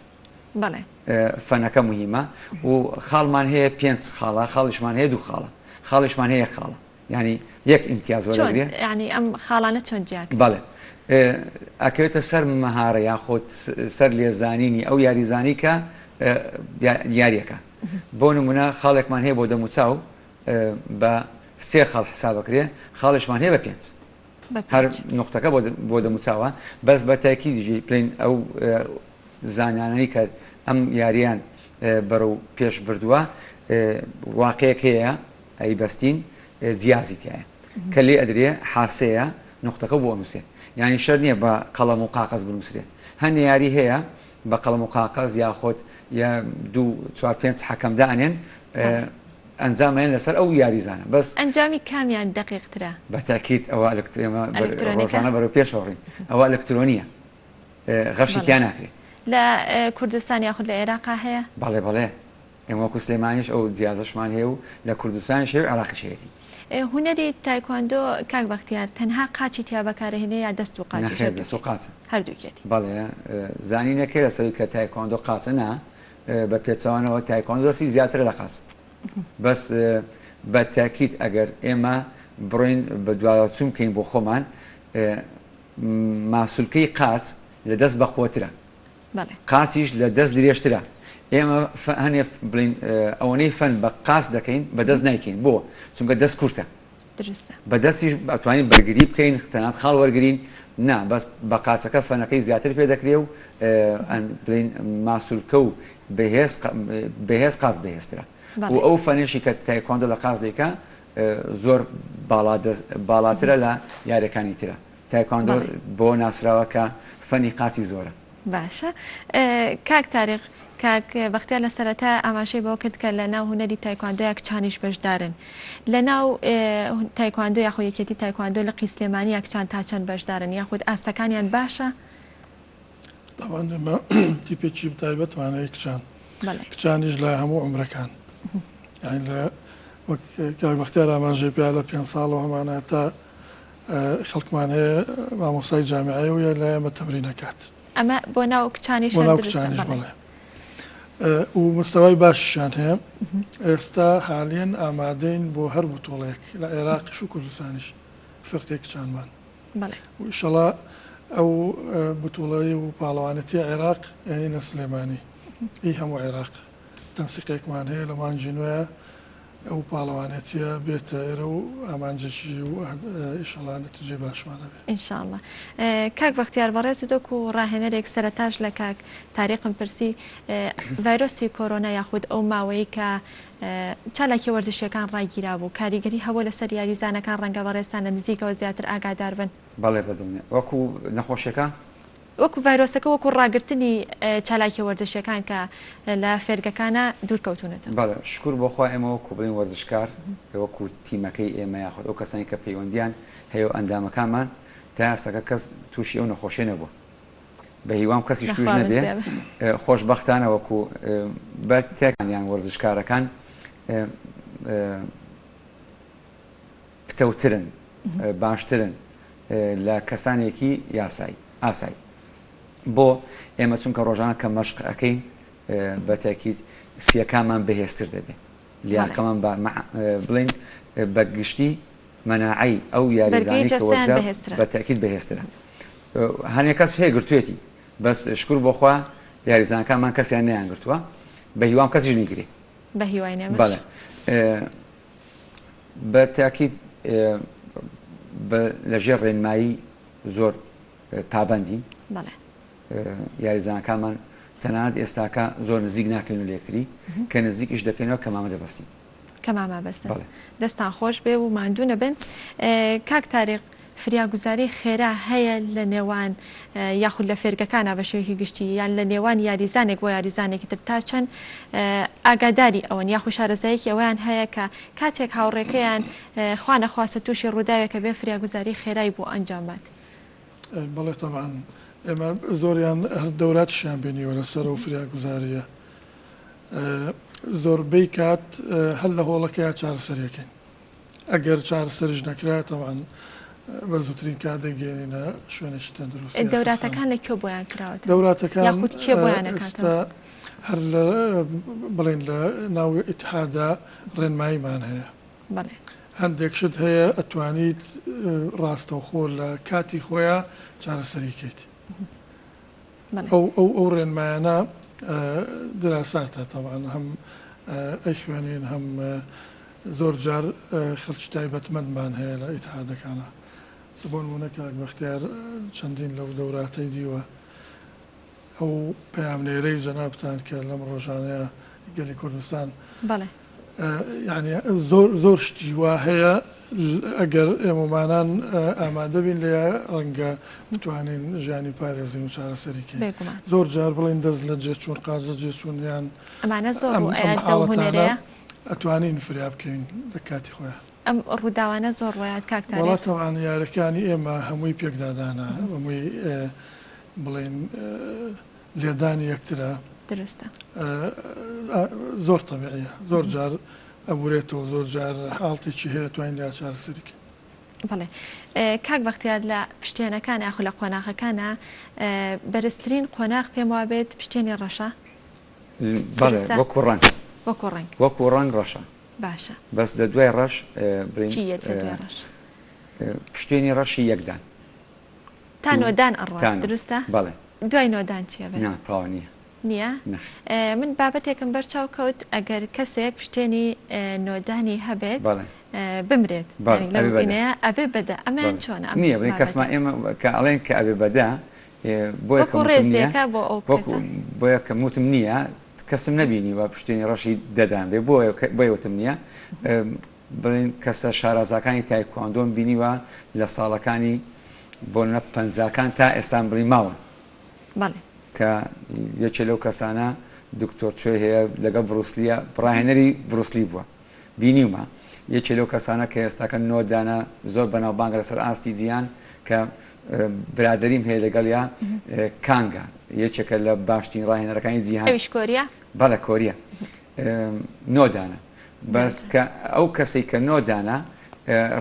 فەنەکە مهمە و خاڵمان هەیە 5 خاڵە خاڵیشمان هەیە 2 خاڵە خاڵیشمان هەیە خاڵە ینی یەک ئیمتیاز وەرەگرێ ینی ئەم خاڵانە چۆن جیاکە بەڵێ ئەکەوێتە سەر مەهارە یاخۆت سەر لێزانینی ئەو یاریزانی کە یاریەکە بۆ نمونە خاڵێکمان هەیە بۆ دەموچاو بە 3 خاڵ حسابەکرێ خاڵیشمان هەیە بە 5 هەر نقطەکە بۆ دەموچاوە بەس بە تاکیدیژی پلین ئەو زانانەی کە ئەم یاریان بەرەو پێش بردووە واقعەیەک هەیە ئەی بەستین جیازی تایە کە لێ ئەدرێ حاسەیە نقطەکە بۆ نووسێ یعنی شەر نییە بە قەڵەم و قاقەز بنووسرێ هەن یاری هەیە بە قەڵەم و قاقەز یاخۆت یا 2 4 5 حەکەم دانێن ئەنجامیان لەسەر ئەو یاریزانە بەس ئەنجامی کامیان دقیقترە بە تاکید ئەوە ڕۆژانە بەرەو پێشەوەڕین ئەوە ئەلکترۆنیە غەشتیان ناکرێت لە کوردستان یاخود لە عێراقا هەیە بەڵێ بەڵێ ئێمە وەکو سلێمانیش ئەو جیازەشمان هەیە و لە کوردستانیش هەیە و عێراقیش هەیەتی هوەری تایکواندۆ کاک بەختیار تەنها قاچی تیا بەکارهێنێ یا دەست و قاچ هەردووکێتی بەڵێ زانینەکەی لەسەری کە تایکواندۆ قاچە نا بە پێچەوانەوە تایکواندۆ دەستی زیاترە لە قاچ بەس بە تاکید ئەگەر ئێمە بڕۆین بە دوایەچوون بکەین بۆ خۆمان ماسوولکەی قاچ لە دەست بە قووەترە قاچیش لە دەست درێژترە ئێمە هەنێ بڵین ئەوەنەی فەن بە قاچ دەکەین بە دەست نایکەین بۆ چونکە دەست کورتە بە دەستیش ئەتوانین بەرگری بکەین تەنانەت خاڵ وەرگرین نا بەس بە قاچەکە فەنەکەی زیاتر پێ دەکرێ و بڵین ماسوولکە و بەهێز قاچ بەهێزترە و ئەو فەنێشی کە تایکواندۆ لە قاچ دەیکا زۆر باڵاترە لە یاریەکانی ترە تایکواندۆ بۆ ناسراوە کە فەنی قاچی زۆرە باشە کاک تاریق کاک بەختیار لە سەرەتا ئاماژەی بەوە کرد کە لە ناو هوەری تایکواندۆ کچانیش بەشدارن لە ناو تایکواندۆ یاخۆ یەکێتی تایکواندۆ لە قیسلێمانی یەکچان تا چەند بەشدارن یاخود ئاستەکانیان باشە تاوان ئێمە تیپێکی تایبەتمانەیە کچان کچانیش لە هەموو عمرەکان یعنی لە کاک بەختیار ئاماژەی پیا لە 5 ساڵ و هەمانە تا خەڵکمان هەیە مامۆستای جامعەیە و لە ئێمە تەمرینەکات ئەمە بۆ ناو کچانیش بۆ ناو کچانیش بڵێ و مستەوای باشیشان هەیە ئێستا حالیان ئامادەین بۆ هەر بوتۆڵێک لە عێراقیش و کوردستانیش فرقێک چانمان ئینشەڵا ئەو بوتوڵەی و پاڵەوانەتی عێراق یعنی سلێمانی هی هەموو عێراق تەنسیقێکمان هەیە لە مانجی نوێیە ئەو پاڵەوانێتیە بێتە ئێرە و ئامانجێکی و ئیشەڵا نەتیجەی باشمانە بێت ئینشاءڵڵا. کاک بەختیار بەڕێزت وەکو ڕاهێنەرێک سەرەتاش لە کاک تاریقم پرسی ڤایرۆسی کۆرۆنا یاخود ئەو ماوەی کە چالاکی وەرزشیەکان ڕایگیرا بوو کاریگەری هەبوو لەسەر یاریزانەکان ڕەنگە بەڕێستان لە نزیکەوە زیاتر ئاگادار بن. بەڵێ بەدڵنیە وەکو نەخۆشیەکە وەکو ڤایرۆسەکە وەکو ڕاگررتنی چالاکی وەرزشیەکان کە لە فێرگەکانە دوورکەوتونەتەوە. بەڵێ شکر بۆخوا ئێمە وەکو بڵین وەرزشکار وەکو تیمەکەی ئێمە یاخود ئەو کەسانی کە پەیوەندیان هەیە و ئەندامەکانمان تا ئێستاکە کەس تووشی ئەو نەخۆشیە نەبووە بە هیوام کەسیش توش نەبێ خۆشبەختانە وەکو بە تێکانیان وەرزشکارەکان پتەوترن باشترن لە کەسانێکی یاسایی ئاسایی بۆ ئێمە چونکە ڕۆژانە کە مەشق ئەەکەین بە تاکید سیەکانمان بەهێزتر دەبێت لیاقەمان بڵین بە گشتی مەناعی ئەو یاریزانی کە وەرزگار بە تاکید بەهێزترە. هەنێک کەس هەیە گرتوێتی بەس شکر بۆخوا یاریزانەکانمان کەسیان نەیان گرتووە بە هیوام کەسیش نیگری بە هیوای بەڵێ بە تاکید لەژێر ڕێنمایی زۆر پابەندین یاریزانەکانمان تەنانەت ئێستاکە زۆر نزیک ناکەین و لەکتری کە نزیکیش دەکەینەوە کە مامە دەبەستین کە مامە بەستن دەستان خۆش بێ و ماندوو نەبن. کاک تاریق فریاگوزاری خێرا هەیە لە نێوان یاخود لە فێرگەکانە بە شێوەیەکی گشتی یان لە نێوان یاریزانێک بۆ یاریزانێکی تر تا چەند ئاگاداری ئەوەن یاخود شارەزایەکی ئەویان هەیە کە کاتێک هاوڕێکەیان خوا نەخواستە تووشی ڕووداوێکە بێ فریاگوزاری خێرایی بۆ ئەنجامات. بەڵێ تەمان ئێمە زۆریان هەر دەوراتیشیان بینیوە لەسەر و فریاگوزاریە زۆربەی کات هەر لە هۆڵەکەی چارەسەریەکەین ئەگەر چارەسەرش نەکرات تەمان بە زووترین کات دەگەێنینە شوێنێکی تەندروست. دەوراتەکان لەکوێ بۆیان کراوەتە دەوراتەکان یاخود کێ بۆیان نەکاتەوە هەر لە بڵێن لە ناو ئیتحادا ڕێنماییمان هەیە هەندێک شت هەیە ئەتوانیت ڕاستەوخۆ لە کاتی خۆیان چارەسەریکەیت. ئەو ڕێنمایانە دراساتە تەوان هەم ئەی خوێنین هەم زۆر جار خەڵکی تایبەتمەندمان هەیە لە ئیتحادەکانە سبۆن وونەکە بەختیار چەندین لەو دەوراتەی دیوە ئەو پەیامنێرەی جەنابتان کە لەم ڕۆژانەیە گەلی کوردستان یعنی زۆر شتی وا هەیە ئەگەر ئێمەمانان ئامادە بین لە ڕەنگە بتوانین ژیانی پارێزین و چارەسەریکەین. زۆر جار بڵین دەست لە جێ چوون قازە جێ چوونیان ئەمانە ئەتوانین فریا بکەین لە کاتی خۆیان. ئەم ڕووداوانە زۆر ڕۆیات کاکتاری وڵاتەوان یارەکانی ئێمە هەمووی پێکدادانە هەمووی بڵێن لێدانی یەکترە درستە زۆر تەبیعیە زۆر جار ئەبورێتەوە زۆر جار حاڵتێکی هەیە توانین لە چارەسەریکەین. بەڵێ کاک بەختیار لە پشتێنەکان یاخود لە قۆناغەکانە بەرزترین قۆناغ پێم وابێت پشتێنی ڕەشە وەکو ڕەنگ وەکو ڕەنگ ڕەشە باشە بەس لە دوای ڕەش پشتێنی ڕەشی یەکدان تا نۆدان ئەڕۆ دروستە بەڵێ دوای نۆدان چیە تاوا نییە نییە من بابەتێکم بەرچاو کەوت ئەگەر کەسێک پشتێنی نۆدانی هەبێت بمرێت ئەبێ بەدە ئەمان چۆنە نییە بڵێن کەسمان ئێمە کە ئەڵێن کە ئەبێ بەدا بۆیە کە موتم نییە کەسم نەبینی وە پشتێنی ڕەشی دەدان بێ بۆیوتم نییە بڵێن کەسە شارازاکانی تایکواندۆم بینیوە لە ساڵەکانی بۆ نە پەنجاکان تا ئێستان بڵی ماون کە یەکێ لەو کەسانە دکتۆر کوێ هەیە لەگەڵ بروسلیە ڕاهێنەری بروسلی بووە بینیومە یەکێ لەو کەسانە کە ئێستاکە نۆدانە زۆر بەناوبانگە لەسەر ئاستی جیهان کە برادریم هەیە لەگەڵیا کانگە یەکێکە لە باشترین ڕاهێنەرەکانی جیهان بەڵێ کۆریە نۆدانە بەس کە ئەو کەسێک کە نۆدانە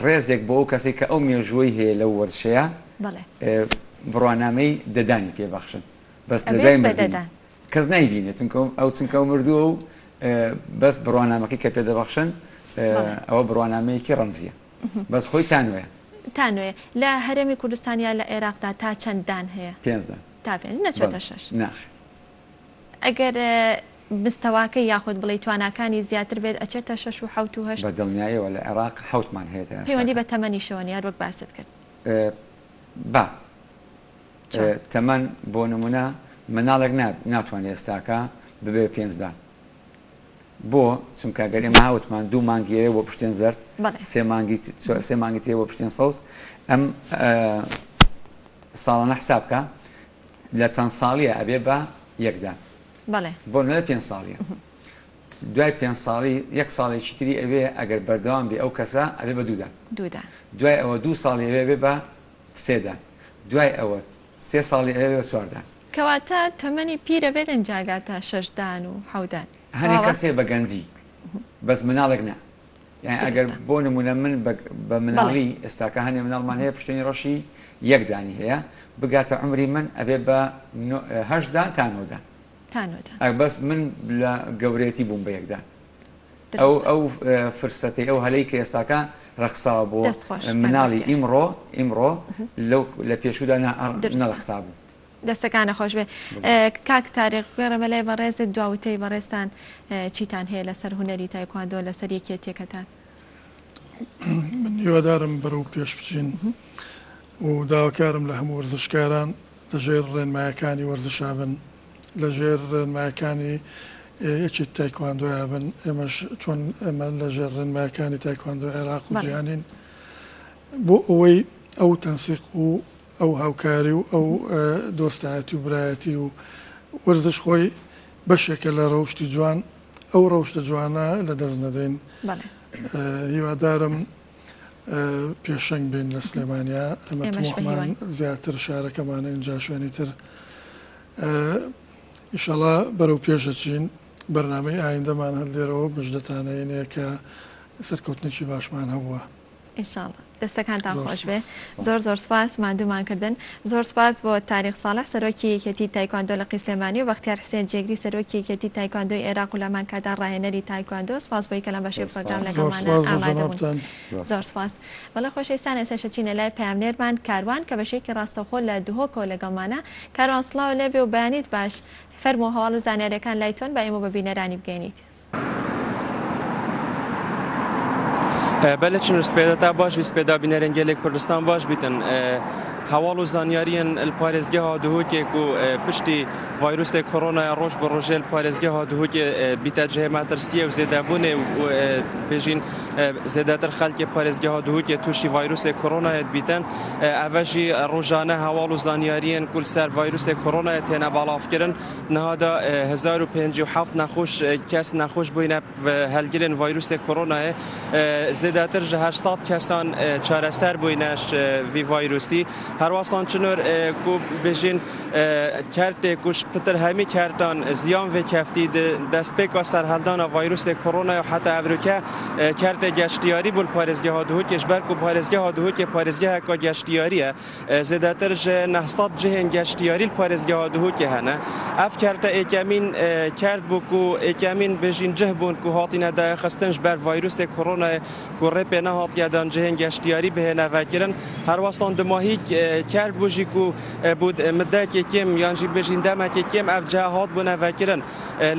ڕێزێک بۆ ئەو کەسێک کە ئەو مێژووی هەیە لەو وەرزشەیە بڕوانامەی دەدانی پێبەخشن بەس لەدای کەس نایبینێت ئەو چونکە مردووە و بەس بڕوانامەکەی کە پێدەبەخشن ئەوە بڕوانامەیەکی ڕەمزیە بەس خۆی تانوێ تانوێ لە هەرێمی کوردستانیا لە عێراقدا تا چەند دان هەیە؟ 5 تا 5 نەچێتە 6 ناخ ئەگەر مستەواکەی یاخود بڵێ تواناکانی زیاتر بێت ئەچێتە 6 و 7 و 8 بە دڵنیاییەوە لە عێراق 7مان هەیە پەیوەندی بە تەمەنیشەوە یان وەک باست کرد با تەمەن بۆ نمونە مناڵێک ناتوانێت ئێستاکە ببێ 5 دان بۆ چونکە گەر ئێمە هاوتمان 2 مانگیەیە بۆ پشتێن زەرد 3 مانگی تێ بۆ پشتێن سەوز ئەم ساڵانە حسابکە لە چەند ساڵیە ئەبێ بە 1 دان بۆ لە 5 ساڵیە دوای 5 ساڵی 1 ساڵێکی تری ئەوێ ئەگەر بەردەوام بێ ئەو کەسە ئەبێ بە 2 دان دوای ئەوە 2 ساڵی ئەوێ بێ بە 3 دان دوای ئەوە 3 ساڵی ئەوێ بە 4 دان کەواتە تەمەنی پیرە بێت ئەنجاگاتە 6 دان و 7 دان هەنێک کەسێ بە گەنجی بەس مناڵێک نا یعنی ئەگەر بۆ نمونە من بە مناڵی ئێستاکە هەنێ مناڵمان هەیە پشتێنی ڕەشی 1 دانی هەیە بگاتە عمری من ئەبێ بە 8 دان تا 9 دان بەس من لە گەورەتی بووم بە 1 دان ئەو فرسەتی ئەو هەلەی کە ئێستاکە ڕەخساوە بۆ مناڵی ئیمڕۆ لە پێشودا نەڕەخسا بوو دەستەکانە خۆش بێ کاک تاریق گەڕەمە لای بەڕێزت دواوتەی بەڕێستان چیتان هەیە لەسەر هونەری تایکواندۆ لەسەر یەکێتیەکەتان من هیوادارم بەرەو پێش بچین و داواکارم لە هەموو وەرزشکاران لەژێر ڕێنمایەکانی وەرزشا بن لەژێر ڕێنمایەکانی یەکی تایکواندۆیا بن ئێمەش چۆن ئەمە لەژێر ڕێنمایەکانی تایکواندۆ عێراق و جیهانین بۆ ئەوەی ئەو تەنسیق و ئەو هاوکاری و ئەو دۆستایەتی و برایەتی و وەرزش خۆی بەشێکە لە ڕەوشتی جوان ئەو ڕەوشتە جوانە لە دەست نەدەین هیوادارم پێشەنگ بین لە سلێمانیا ئەمە تمۆحمان زیاتر شارەکەمانە اینجا شوێنی تر ئیشەڵا بەرەو پێشەچین بەرنامەی ئایندەمان هەر لێرەوە بژدەتانەیەنەیە کە سەرکەوتنێکی باشمان هەبووە ئینشاڵڵا دەستەکانتان خۆش بێ زۆر سپاس مادوومانکردن زۆر سپاس بۆ تاریق ساڵح سەرۆکی یەکێتی تایکواندۆ لە سلێمانی و بەختیار حسێن جێگری سەرۆکی یەکێتی تایکواندۆی عێراق و لەمان کادا ڕاهێنەری تایکواندۆ سپاس بۆی کە لەم بەشەی پرۆگرام لەگەڵمانە ئامادە بوون زۆر سپاس بەڵێ خۆشەویستان ئێستا چینە لای پەیامنێرمان کاروان کە بەشێکی ڕاستەوخۆ لە دووهۆکەوە لەگەڵمانە کاروان سڵاو لێبێ و بەیانیت باش فەرمۆ هەواڵ و زانیاریەکان لای تۆن با ئێمە بە بینەرانی بگەینیت بەلێ چنوور سپێدەتا باش وی سپێدا بینەرێن گەلێک کوردستان باش بیتن هەواڵ و زانیاریان پارێزگەها دووهۆکێک و پشتی ڤایرۆسێک کۆڕۆنای ڕۆژ بە ڕۆژێل پارێزگەها دووهۆکێ بیتە جێ ماترسیە و زێدابوونێ و بێژین زێداتر خەڵکێ پارێزگەها دووهۆکێ تووشی ڤایرۆسێک کۆڕۆنایەت بیتن ئەڤەژی ڕۆژانە هەواڵ و زانیاریان کولسەر ڤایرۆسێک کۆڕۆنایەت تێنە باڵافکردن نەهادا 1057 نەخۆش کەس نەخۆش بووینە هەلگرن ڤایرۆسێک کۆڕۆنایە زێداتر ژە 800 کەسان چارەسەر بووینەش ڤی ڤایرۆسی هەروەسان چنۆر کو بێژین کارتێک وش پتر هەمی کارتان زیان وێ کەفتی دەستپێکا سەرهەڵدانە ڤایرۆسێک کۆڕۆنای و حتا ئەڤروکە کارتێک گەشتیاری بوو پارێزگەها دووهۆکێش بەرک و پارێزگەها دووهۆکێ پارێزگەهەکە گەشتیاریە زێداتر ژە 900 جهێن گەشتیاری پارێزگەها دووهۆکێ هەنە ئەف کارتە ئێکەمین کارت بوو و ئێکەمین بێژین جه بوون و هاتینە داخستنش بەر ڤایرۆسێک کۆڕۆنای و ڕێپێ نەهاتیادان جهێن گەشتیاری بهێنەڤەکردن هەروەسان دماهی کار بووژی و بود مدەکێکێم یانژی بێژین دەمەکێکێم ئەف جاهات بوونەڤەکردن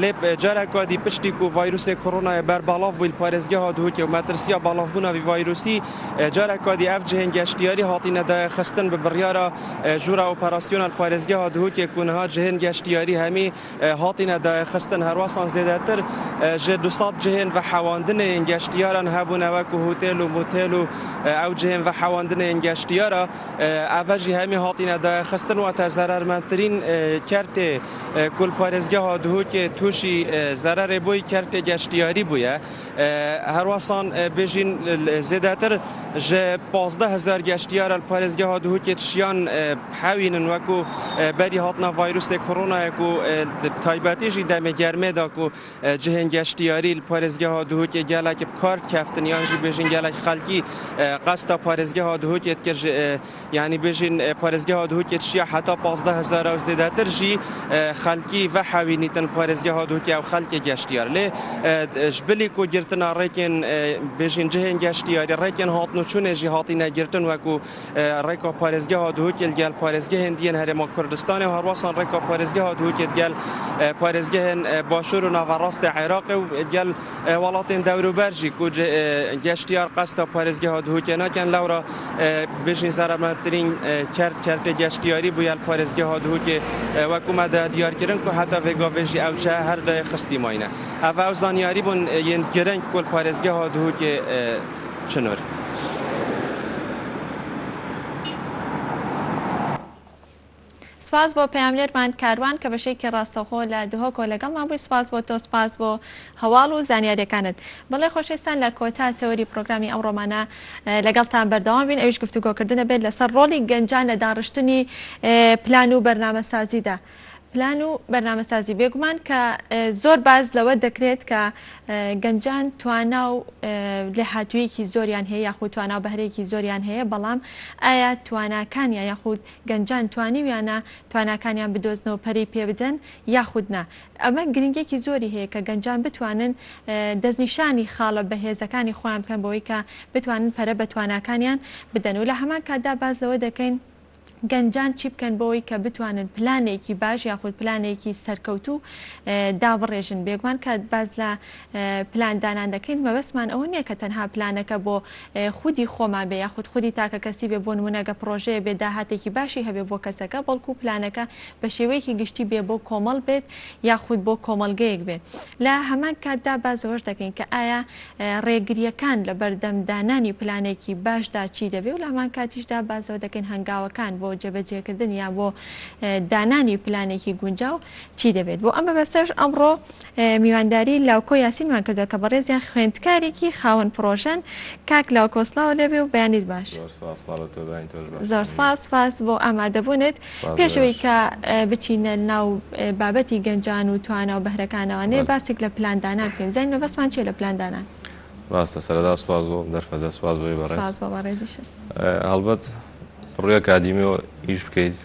لێ جارێکادی پشتی و ڤایرۆسێک کۆڕۆنای بەر باڵاف بووی پارێزگەها دووهۆکێ و مەترسیا باڵافبوونەوی ڤایرۆسی جارێکادی ئەف جهێن گەشتیاری هاتینە داخستن بە بڕیارە ژوورە ئۆپەراسیۆنەل پارێزگەها دووهۆکێ کوونەها جهێن گەشتیاری هەمی هاتینە داخستن هەروەسان زێدەتر ژە 200 جهێن بە حەواندنێن گەشتیاران هەبوونەوە و هۆتێل و موتێل و ئەو جهێن بە حەواندنێن گەشتیارە ئەڤەژی هەمی هاتینە داخستن واتە زەرەرمەندترین کارتێ کول پارێزگەها دووهۆکێ تووشی زەرەرێ بووی کارتێ گەشتیاری بووە هەروەسان بێژین زێدەتر ژە 15000 گەشتیارە پارێزگەها دووهۆکێ تشیان حەوینن وەکو بەری هاتنە ڤایرۆسێک کۆڕۆنایەک و تایبەتیژی دەمە گەرمێدا و جهێن گەشتیاری پارێزگەها دووهۆکێ گەلێکی کارت کەفتن یانژی بێژین گەلێک خەڵکی قەستە پارێزگەها دهوتێت کرد یعنی بێژین پارێزگەها دهوتێت شیە حتا 15,000 زێدەتر ژی خەڵکی و حەوینیتن پارێزگەها دهوتی ئەو خەڵکی گەشتیار لێ ژبلی و گرتنا ڕێکێن بێژین جهێن گەشتیاری ڕێکێن هاتن و چونێژی هاتی نەگرتن وەکو ڕێکا پارێزگەها دهوتێت گەل پارێزگەهێن دیەن هەرێما کوردستانی و هەروەسان ڕێکا پارێزگەها دهوتێت گەل پارێزگەهێن باشوور و ناڤەڕاستی عێراقی و گەل وڵاتێن دەوروبەرژی و گەشتیار قەستە پارێزگەها دهوتێ ناکەن لەورە بێژین سەرەمەترین کەرتە گەشتیاری بوو یال پارێزگەها دهوتێ وەکو مەدە دیارکردن و هەتا vêgavêjî ew çe her dayê xistî mayne. Ev ew zaniyarî bûn yên gireng kol parêzgeha dihûkê çinor. سپاس بۆ پەیاملێرمان کاروان کە بەشێکی ڕاستەوخۆ لە دهۆ کۆلەگەڵمان بووی. سپاس بۆ تۆ، سپاس بۆ هەواڵ و زانیاریەکانت. بەڵێ خۆشەویستان لە کۆتا تەوەری پرۆگرامی ئەمڕۆمانە لەگەڵتان بەردەوام بین. ئەویش گفتوگۆکردنە بێت لەسەر ڕۆڵی گەنجان لە داڕشتنی پلان و بەرنامەسازیدا. پلان و بەرنامەسازی بێگومان کە زۆر باز لەوە دەکرێت کە گەنجان توانا و لێهاتوویەکی زۆریان هەیە یاخود توانا و بەهرەیەکی زۆریان هەیە، بەڵام ئایا تواناکانیان یاخود گەنجان توانیویانە تواناکانیان بدۆزنەوە پەری پێ بدەن یاخود نا. ئەمە گرنگێکی زۆری هەیە کە گەنجان بتوانن دەستنیشانی خاڵە بەهێزەکانی خۆیان بکەن بەوەی کە بتوانن پەرە بە تواناکانیان بدەن و لە هەمان کاتدا باز لەوە دەکەین گەنجان چی بکەن بۆەوەی کە بتوانن پلانێکی باش یاخود پلانێکی سەرکەوتوو دابڕێژن. بێگومان کە باز لە پلاندانان دەکەین مەبەستمان ئەوە نییە کە تەنها پلانەکە بۆ خودی خۆمان بێ یاخود خودی تاکە کەسی بێ بۆ نمونەگە پرۆژەیە بێ داهاتێکی باشی هەبێ بۆ کەسەکە، بەڵکو پلانەکە بە شێوەیەکی گشتی بێ بۆ کۆمەڵ بێت یاخود بۆ کۆمەلگەیەک بێت. لە هەمان کاتدا بازەوەش دەکەین کە ئایا ڕێگریەکان لە بەردەمدانانی پلانێکی باشدا چی دەبێت و لە هەمان کاتیشدا بازەوە دەکەین هەنگاوەکان بۆ جێبەجێکردن یا بۆ دانانی پلانێکی گونجاو چی دەبێت. بۆ ئەمە بەسەر ئەمڕۆ میوانداری لاوكۆ یاسینمان کردووە کە بەڕێزیان خوێندکارێکی خاوەن پرۆژەن. کاک لاوكۆ سڵاو لێبێ و بەیانیت باش. زۆر سپاس بۆ ئامادەبوونت. پێشەوەی کە بچینە ناو بابەتی گەنجان و توانە و بەهرەکانەوەنێ باسێک لە پلاندانان بکەین. زین مەبەستمان چیە لە پلاندانان؟ ڕاستە سەرەتا سپاس بۆ دەرفەتە سپاس بۆی بەڕێز. سپاس بۆ بەڕێزیشت. هەڵبەت ڕووی ئەکادیمیەوە ئیش بکەیت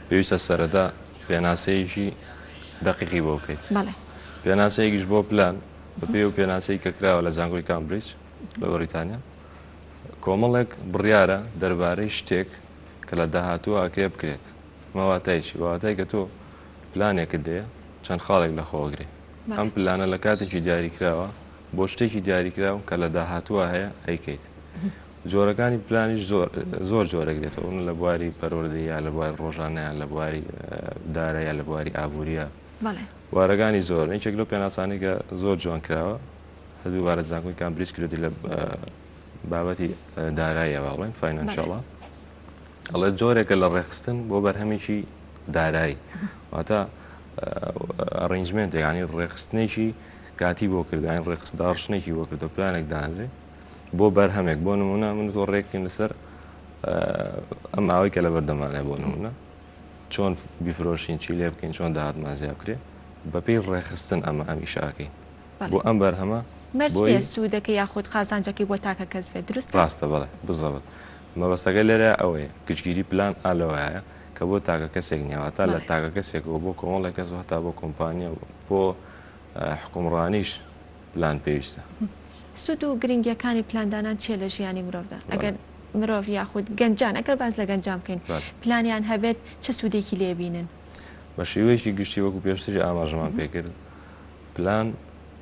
پێویستە سەرەتا پێناسەیەکی دەقیقی بۆ بکەیت. پێناسەیەکیش بۆ پلان بە پێ و پێناسەی کە کراوە لە زانکۆی کامبریج لە بەریتانیا کۆمەڵێک بڕیارە دەربارەی شتێک کە لە داهاتووە ئەکرێ بکرێت. مەواتایکی واتای کە تۆ پلانێکت دەیە چەند خاڵێک لە خۆگرێ. ئەم پلانە لە کاتێکی دیاریکراوە بۆ شتێکی دیاریکراوە کە لە داهاتووە هەیە ئەیکەیت. جۆرەکانی پلانیش زۆر جۆرەگرێتەوە لە بواری پەروەردەیە لە بواری ڕۆژانەیە لە بواری دارەیە لە بواری ئابوووریە وارەکانی زۆر یەکێک لەو پێناسانی کە زۆر جوان کراوە هەردوو وارە زانکۆی کامبریج کردی لە بابەتی داراییە باڵێن فاینانشەڵە ئەڵێ جۆرێکە لە ڕێخستن بۆ بەرهەمێکی دارایی واتە ئەڕێنجمنت یعنی ڕێخستنێکی کاتی بۆ کردن ڕێخست داڕشتنێکی بۆ کردو پلانێک دانرێ بۆ بەرهەمێک بۆ نمونە من تۆ ڕێکین لەسەر ئەم ئاوەی کە لە بەردەمانە بۆ نمونە چۆن بیفرۆشین چی لێ بکەین چۆن داهاتمان زیاد بکرێ بەپێی ڕێخستن ئەمە ئەمیشاکەین بۆ ئەم بەرهەمە مەرجێ سوودەکە یاخود خازانجەکەی بۆ تاکە کەس بێت دروست ڕاستە بەڵێ بزەوت مەبەستەکە لێرە ئەوەیە گچگیری پلان ئالەوەیە کە بۆ تاکە کەسێک نیاوەتا لە تاکە کەسێکەوە بۆ کۆمەڵێک کەس هەتا بۆ کۆمپانیا بۆ حکومڕانیش پلان پێویستە. سوود و گرنگیەکانی پلاندانان چیە لە ژیانی مرۆڤدا؟ ئەگەر مرۆڤ یاخود گەنجان ئەگەر باز لە گەنجان بکەین پلانیان هەبێت چه سوودێکی لێبینن؟ بە شێوەیەکی گشتی وەکو پێشتری ئاماژەمان پێکرد پلان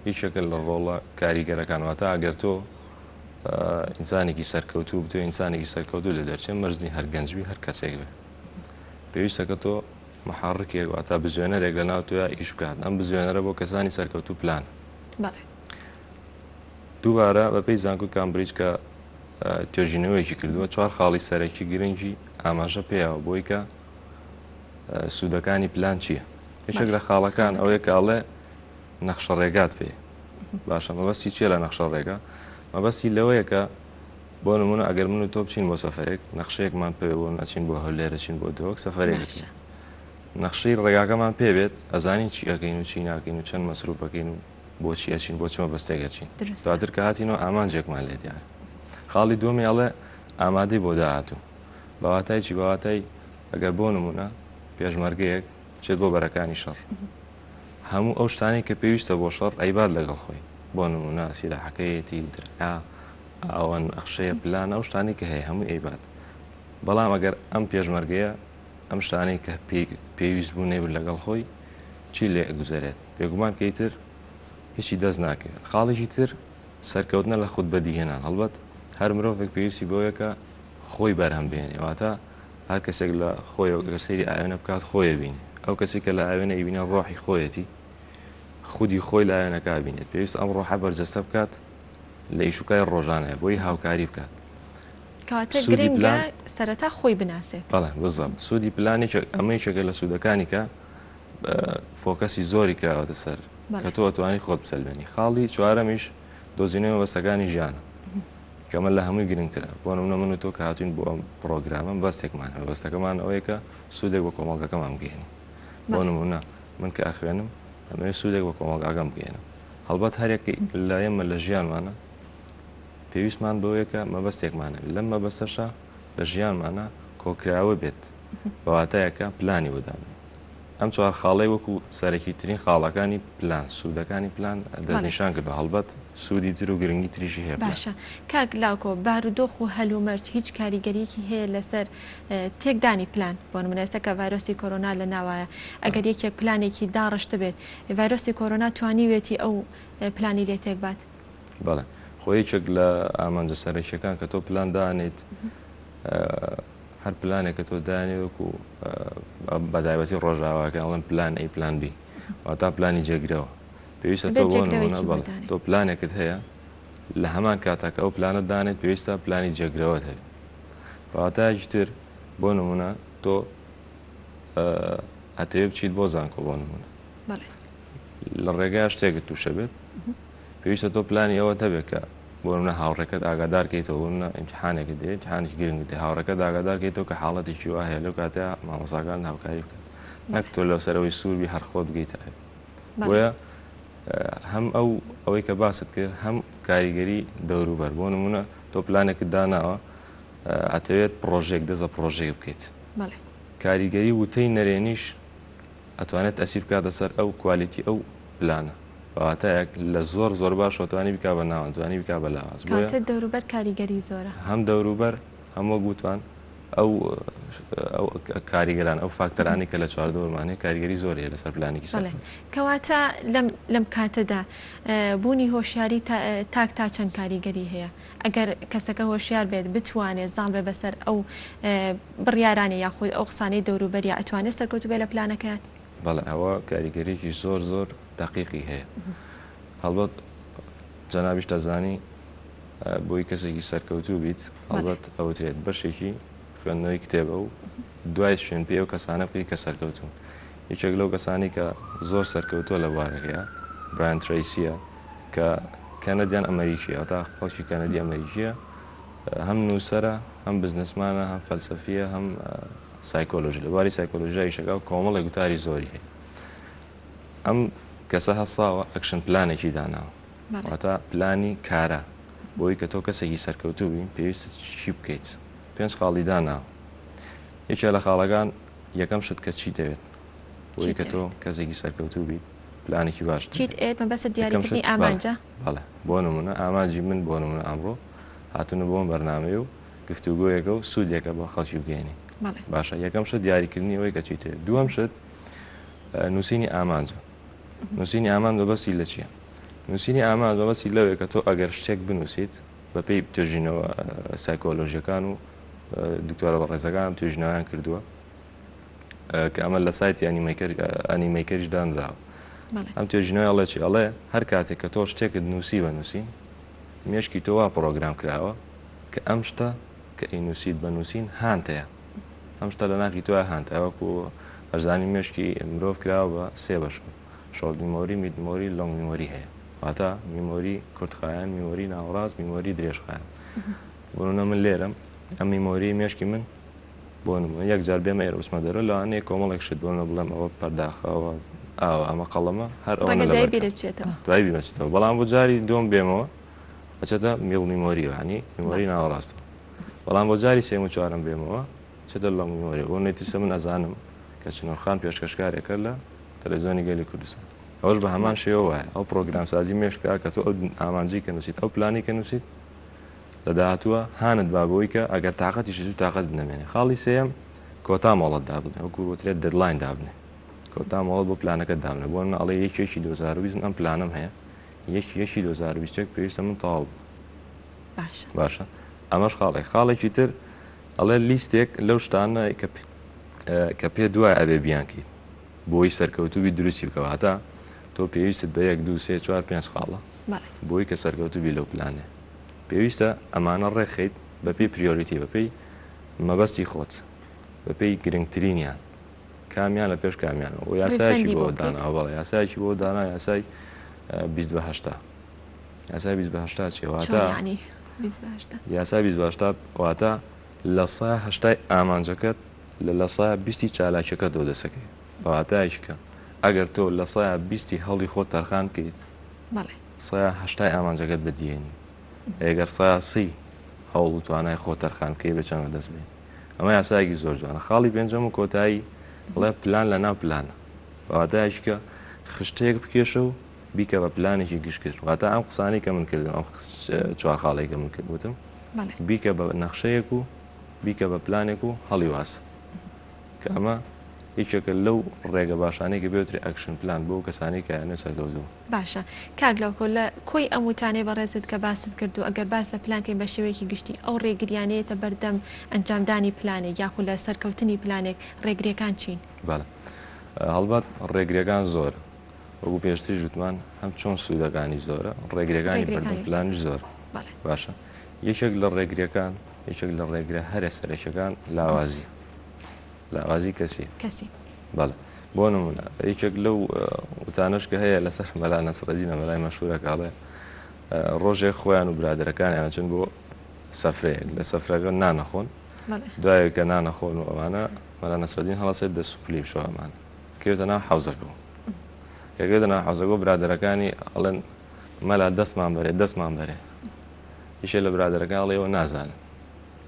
هیچەکە لە ڕۆڵە کاریگەرەکانواتە ئەگەر تۆ ئینسانێکی سەرکەوتوو بتۆ ئینسانێکی سەرکەوتوو لە دەرچێن مەرزنی هەر گەنجبی هەر کەسێک بێ پێویستەکە تۆ محڕکێک واتە بزوێنەرێک لە ناو تۆیە ئیش بکات ئەم بزوێنەرە بۆ کەسانی سەرکەوتوو پلان دووبارە بەپێی زانکۆی کامبریج کە توێژینەوەیەکی کردووە 4 خاڵی سەرەکی گرنگی ئاماژە پێیەوە بۆی کە سوودەکانی پلان چییە؟ هیچێک لە خاڵەکان ئەوەیە کاڵێ نەخشە ڕێگات پێ باشە مەبەستی چیە لە نەخشە ڕێگا؟ مەبەستی لەوەیە کە بۆ نمونە ئەگەر من و تۆ بچین بۆ سەفەرێک نەخشەیەکمان پێ بۆ نەچین بۆ هەولێرە چین بۆ دۆک سەفەرێکی نەخشەی ڕێگاکەمان پێبێت ئەزانین چی ئەەکەین و چی ناکەین و چەند مەسروفەکەین و بۆچی ئەچین بۆ چمە بەستێکەچین دواتر کە هاتینەوە ئامانجێکمان لێ دیارە خاڵی دووەمی ئەڵێ ئامادەی بۆ داهاتوو بەواتای چی بەواتای ئەگەر بۆ نمونە پێشمەرگەیەک چێت بۆ بەرەکانی شەڕ هەموو ئەو شتانی کە پێویستە بۆ شەڕ ئەیبات لەگەڵ خۆی بۆ نمونە سیلاحەکەیەتی درعا ئەوەن ئەخشەیە پلان ئەو شتانی کە هەیە هەموو ئەیبات بەڵام ئەگەر ئەم پێشمەرگەیە ئەم شتانەی کە پێویست بوو نێبر لەگەڵ خۆی چی لێ گوزارێت پێگومان کەیتر هیچی دەست ناکرێت خاڵێکی تر سەرکەوتنە لە خودت بەدیهێنان هەڵبەت هەر مرۆڤێک پێویستی بۆیەکە خۆی بەرهەم بێنێ واتە هەر کەسێک لە خۆی گەسەری ئاوێنە بکات خۆیە بینێ ئەو کەسی کە لە ئاوێنە ئیبینە ڕۆحی خۆیەتی خودی خۆی لە ئاوێنەکە بینێت پێویست ئەم ڕۆحە بەرجەستە بکات لە ئیشوکای ڕۆژانەیە بۆی هاوکاری بکات کاتە گرنگە سەرەتا خۆی بناسێت بەڵێ بزڵ سوودی پلانی ئەمەیەکە لە سوودەکانی کە فۆکەسی زۆری کراوەتە سەر کە تۆ ئەتوانی خۆت بسەلبێنی خاڵی چوارەمیش دۆزینەوە بەستەکانی ژیانە کەمە لە هەمووی گرنگترە بۆ نمونە من و تۆ کە هاتوین بۆ ئەم پرۆگرامە بەستێکمان بەستەکەمان ئەوەیە کە سوودێک بە کۆمەڵگەکەمان بگەێنی بۆ نمونە من کە ئەخوێنم ئەمەوێ سوودێک بە کۆمەڵگاکەم بگەێنم هەڵبەت هەرێکی لە ئێمە لە ژیانمانە پێویستمان بەوەیە کە مەبەستێکمانە لەم مەبەستەشە لە ژیانمانە کۆکراوە بێت بەواتایەکە پلانی وەدامێت ئەم چوار خاڵی وەکو سەرەکی ترین خاڵەکانی پلان سوودەکانی پلان دەستنیشان کردو هەڵبەت سوودی تر و گرنگی تریشی هەیە باشە کاک لاوكۆ بارودۆخ و هەلومەرج هیچ کاریگەریەکی هەیە لەسەر تێکدانی پلان بۆ نمونەیەسە کە ڤایرۆسی کۆرۆنا لە ناوایە ئەگەر یەکێک پلانێکی داڕشت بێت ڤایرۆسی کۆرۆنا توانیوێتی ئەو پلانی لێ تێک بات بەڵێ خۆیەکێک لە ئامانجە سەرەکیەکان کە تۆ پلان دانیت هەر پلانێک کە تۆ دانیوەکو بەدایبەتی ڕۆژاواکە ئەڵێن پلان ئەی پلان بی واتە پلانی جێگرەوە پێویستە تۆ بۆ نمونە بەڵێ تۆ پلانێکت هەیە لە هەمان کاتاکە ئەو پلانت دانێت پێویستە پلانی جێگرەوەت هەبێت واتایەکی تر بۆ نمونە تۆ ئەتەوێ بچیت بۆ زانکۆ بۆ نمونە لە ڕێگای شتێکت تووشە بێت پێویستە تۆ پلانی ئەوە هەبێت کە بۆ منە هاوڕێکەت ئاگادارکەیتەوە بۆ منە ئیمتحانێکت دێت امتحانێکی گرنگ دێ هاوڕێکەت ئاگادارکەیتەوە کە حاڵەتێکی وا هەیە لەو کاتەیە مامۆستاکان هاوکاری بکەن نەک تۆ لەسەرەوەی سووربی هەر خۆت بگەیتە بۆیە هەم ئەوەی کە باست کرد هەم کاریگەری دەوروبەر بۆ نمونە تۆ پلانێکت داناوە ئەتەوێت پرۆژێک دەزە پرۆژێک بکەیت کاریگەری وتەی نەرێنیش ئەتوانێت ئەسیر بکاتە سەر ئەو کوالیتی ئەو پلانە واتایەک لە زۆر باش توانی بک بە ناوان توانی بک بە لاواز دەوروبەر کاریگەری زۆرە هەم دەوروبەر هەموو گوتوان ئەو کاریگەران ئەو فاکتەرانی کە لە چواردەوەمانێ کاریگەری زۆرە لەسەر پلانێکی کەواتە لەم کاتەدا بوونی هۆشیاری تاک تا چەند کاریگەری هەیە ئەگەر کەسەکە هۆشیار بێت بتوانێت زان بێ بەسەر ئەو بڕیارانی یاخود ئەو قسانەی دەوروبەری ئەتوانێت سەرکەوتو بێ لە پلانەکەات بەڵێ ئەوە کاریگەریکی زۆر دقیقی هەیە هەڵبەت جەنابیش دەزانی بۆی کەسێکی سەرکەوتوو بیت هەڵبەت ئەوترێت بەشێکی خوێندنەوەی کتێبە و دوای شوێن پێ ئەو کەسانە بکەی کە سەرکەوتون یەکێک لەو کەسانی کە زۆر سەرکەوتووە لە بوارەکەیە برایان تریسیە کە کەنەدیان ئەمریکیە تا خەڵکی کەنەدی ئەمریکیە هەم نووسەرە هەم بزنسمانە هەم فەلسەفیە هەم سایکۆلۆژی لە بواری سایکۆلۆژیای شەکە و کۆمەڵێک گوتاری زۆری هەیە ئەم کەسە هەساوە ئەکشن پلانێکی داناوە واتە پلانی کارە بۆی کە تۆ کەسێکی سەرکەوتوو بین پێویستە چی بکەیت پێنج خاڵی داناوە یەکێ لە خاڵەکان یەکەم شت کە چی دەوێت بۆی کە تۆ کەسێکی سەرکەوتوو بیت پلانێکی باش چیت ئێت مەبەستە دیاریکردنی ئامانجە بەڵێ بۆ نمونە ئامانجی من بۆ نمونە ئەمڕۆ هاتوونە بۆم بەرنامەیە و گفتوگۆیەکە و سوودێکە بۆ خەڵکی بگەێنی باشە یەکەم شت دیاریکردنی ئەوەی کە چیت دووەم شت نووسینی ئامانجە نووسینی ئامانجە بەسی لە چییە نووسینی ئامانجە بەسی لەوەیە کە تۆ ئەگەر شتێک بنووسیت بەپێی توێژینەوە سایکۆلۆژیەکان و دکتۆرە بەڕێزەکان توێژنەوەیان کردووە کە ئەمە لە سایتی ئەنیمەیکەریش دانراوە ئەم توێژینەوەی ئەڵێ چی ئەڵێ هەر کاتێک کە تۆ شتێکت نووسی بەنووسین مێشکی تۆ وا پرۆگرام کراوە کە ئەم شتە کە ئینووسیت بەنووسین هانتەیە ئەم شتە لە ناخی تۆە هانتە وەکو ئەرزانی مێشکی مرۆڤ کراوە بە سێ بەش شۆرت میمۆری میدمۆری لۆنگ میمۆری هەیە واتە میمۆری کورتخایەن میمۆری ناوەڕاست میمۆری درێژخایەن بۆنە من لێرەم ئەم میمۆری مێشکی من بۆ نمونە یەک جار بێمە ئێرە وسمە دەرە لەوانەیە کۆمەڵێک شت بۆنە بڵێم ئەوە پەرداخەوە ئەمە قەڵەمە هەر ئەوە دوای بیمەچێتەوە بەڵام بۆ جاری دۆم بێمەوە ئەچێتە میڵ میمۆریەوە ینی میمۆری ناوەڕاستەوە بەڵام بۆ جاری سێم و چوارم بێمەوە چێتە لە میمۆری بۆ نەیترسە من ئەزانم کە چنۆرخان پێشکەشکارێکە لە تەلەڤیزیۆنی گەلی کوردستان ئەوەش بە هەمان شێوە وایە ئەو پرۆگرامسازی مێشکا کە تۆ ئەو ئامانجی کە نووسیت ئەو پلانی کە نووسیت لە داهاتووە هانت بابەوەی کە ئەگەر تااقەتی شت و تااقەت بنەمێنێ خاڵی سێم کۆتا مۆڵەت دابنێ وەکو وترێت دەدلاین دابنێ کۆتا مۆڵەت بۆ پلانەکە دابنێ بۆ من ئەڵێ یەکێکی 2020 ئەم پلانم هەیە یەکی 2020 پێویستە من تەواو باشە ئەمەش خاڵێکی تر ئەڵێ لیستێک لەو شتانە کە پێ دوای ئەبێ بیانکەیت بۆی سەرکەوتوبی دروستی بکەواتە تۆ پێویستت بە 1 2 3 4 5 خاڵە بۆی کە سەرکەوتوبی لەو پلانێ پێویستە ئەمانە ڕێکخیت بەپی پریۆریتی بەپی مەبەستی خۆت بەپی گرنگترینیان کامیان لە پێش کامیانەوە و یاسایکی بۆ داناوە بەڵێ یاسایکی بۆ دانا یاسای 20/8 یاسای 20/8 چێواتە یاسای 20/8 واتە لە 180 ئامانجەکەت لە 120 چالاکیەکە دۆ دەسەکەی واتایشکە ئەگەر تۆ لە 120 هەڵی خۆت تەرخان بکەیت 180 ئامانجەکەت بەدیێنی ئەگەر 130 هەوڵ و توانای خۆ تەرخان بکەی بە چەندە دەست بێن ئەمە یاسایەکی زۆر جوانە خاڵی پێنجەم و کۆتایی بڵێ پلان لە ناو پلانە واتایشکە خشتەیەک بکێشە و بیکە بە پلانێکی گشتکرد واتە ئەم قسانەی کە من کردم ئەم چوار خاڵێک کە من کردوتم بیکە بە نەخشەیەک و بیکە بە پلانێک و هەڵی واسە کە ئەمە هیچێکە لەو ڕێگە باشانەیەکە بێتری ئەکشن پلان بۆ کەسانی کە یانێ سەرکەوتووە باشە کاک لاوکۆ لە کۆی ئەم وتانەی بەڕێزت کە باست کردو ئەگەر باس لە پلانکەی بە شێوەیەکی گشتی ئەو ڕێگریانەیەتە بەردەم ئەنجامدانی پلانێک یاخود لە سەرکەوتنی پلانێک ڕێگریەکان چین هەڵبات ڕێگریەکان زۆر وەکو پێشتری ژوتمان هەم چۆن سوودەکانی زۆرە ڕێگریەکانی بەردەم پلانیش زۆر باشە یەکێک لە ڕێگریەکان یەکێک لە ڕێگرە هەرە سەرەکیەکان لاوازی کەسی بەڵێ بۆ نمونە یەکێک لەو وتانش کە هەیە لەسەر مەلا نەسرەدینە مەلای مەشهورە کاڵێ ڕۆژێک خۆیان و برادەرەکانیان چن بۆ سەفرەیەک لە سەفرەکە نانەخۆن دوایە کە نانەخۆن و ئەوانە مەلا نەسرەدین هەڵەسێت دە سوپلی بشەوەمان کەوێتە ناو حەوزەکەەوە کەگوێتە ناو حەوزەکە برادەرەکانی ئەڵێن مەلا دەستمان بەرێ هیچێ لە برادەرەکان ئەڵێەوە نازانن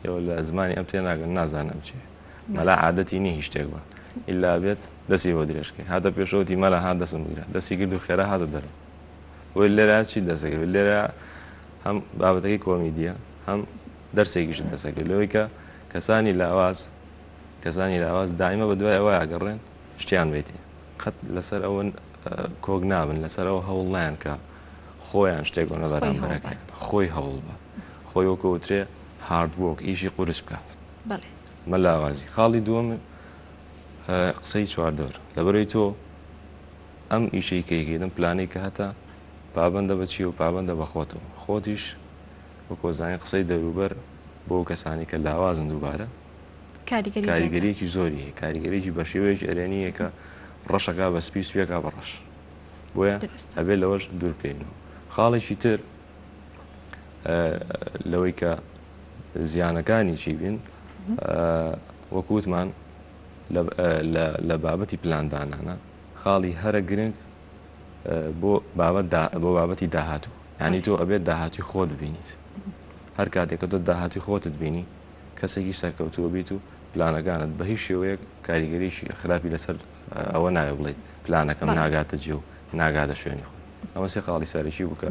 ئێوە لە زمانی ئەم تێناگەن نازانم چی مەلا عادەتی نی هیچ شتێک بە ئیلا بێت دەستی بۆ درێژکەی هاتە پێشەوەتی مەلا ها دەسم بگرە دەستی کرد و خێرا هاتە دەرەوە وی لێرە چی دەسەکەوێت لێرە هەم بابەتەکەی کۆمیدیە هەم دەرسێکیشت دەسەکرد لەوەی کە کەسانی لاواز دائیمە بە دوای ئەوە ئاگەڕێن شتیان بێتی قەت لەسەر ئەوە کۆک نابن لەسەر ئەوە هەوڵ نیان کە خۆیان شتێک بۆ نەبەرامبەرەکەن خۆی هەوڵ بە خۆی وەکەوترێ هاردوۆک ئیشی قورس بکات مە لاوازی خاڵی دووەم قسەی چواردەور لەبەرەوەی تۆ ئەم ئیشەی کەیکەیدن پلانەی کە هەتا پابندە بە چی و پابندە بە خۆتەوە خۆتیش بە کۆزانانی قسەی دەوروبەر بۆ کەسانی کە لاوازن دووبارە کاریگەریەکی زۆری کاریگەریەکی بە شێوەیەکی ئەرێنیە کە ڕەشەکە بە سپی سوێکا بە ڕەش بۆیە ئەبێت لەوەش دوور بکەینەوە خاڵێکی تر لەوەی کە زیانەکانی چی بین وەکووتمان لە بابەتی پلاندانانە خاڵی هەرە گرنگ بۆ بابەتی داهاتوو ینی تۆ ئەبێت داهاتی خۆت ببینیت هەر کاتێککە تۆ داهاتی خۆتت بینی کەسێکی سەرکەوتووە بیت و پلانەکانت بە هیچ شێوەیە کاریگەریشی خراپی لەسەر ئەوە ناوێ بڵێت پلانەکەم ناگاتە جێ و ناگاتە شوێنی خۆ ئەمە سێ خاڵی سەرەکی بووکە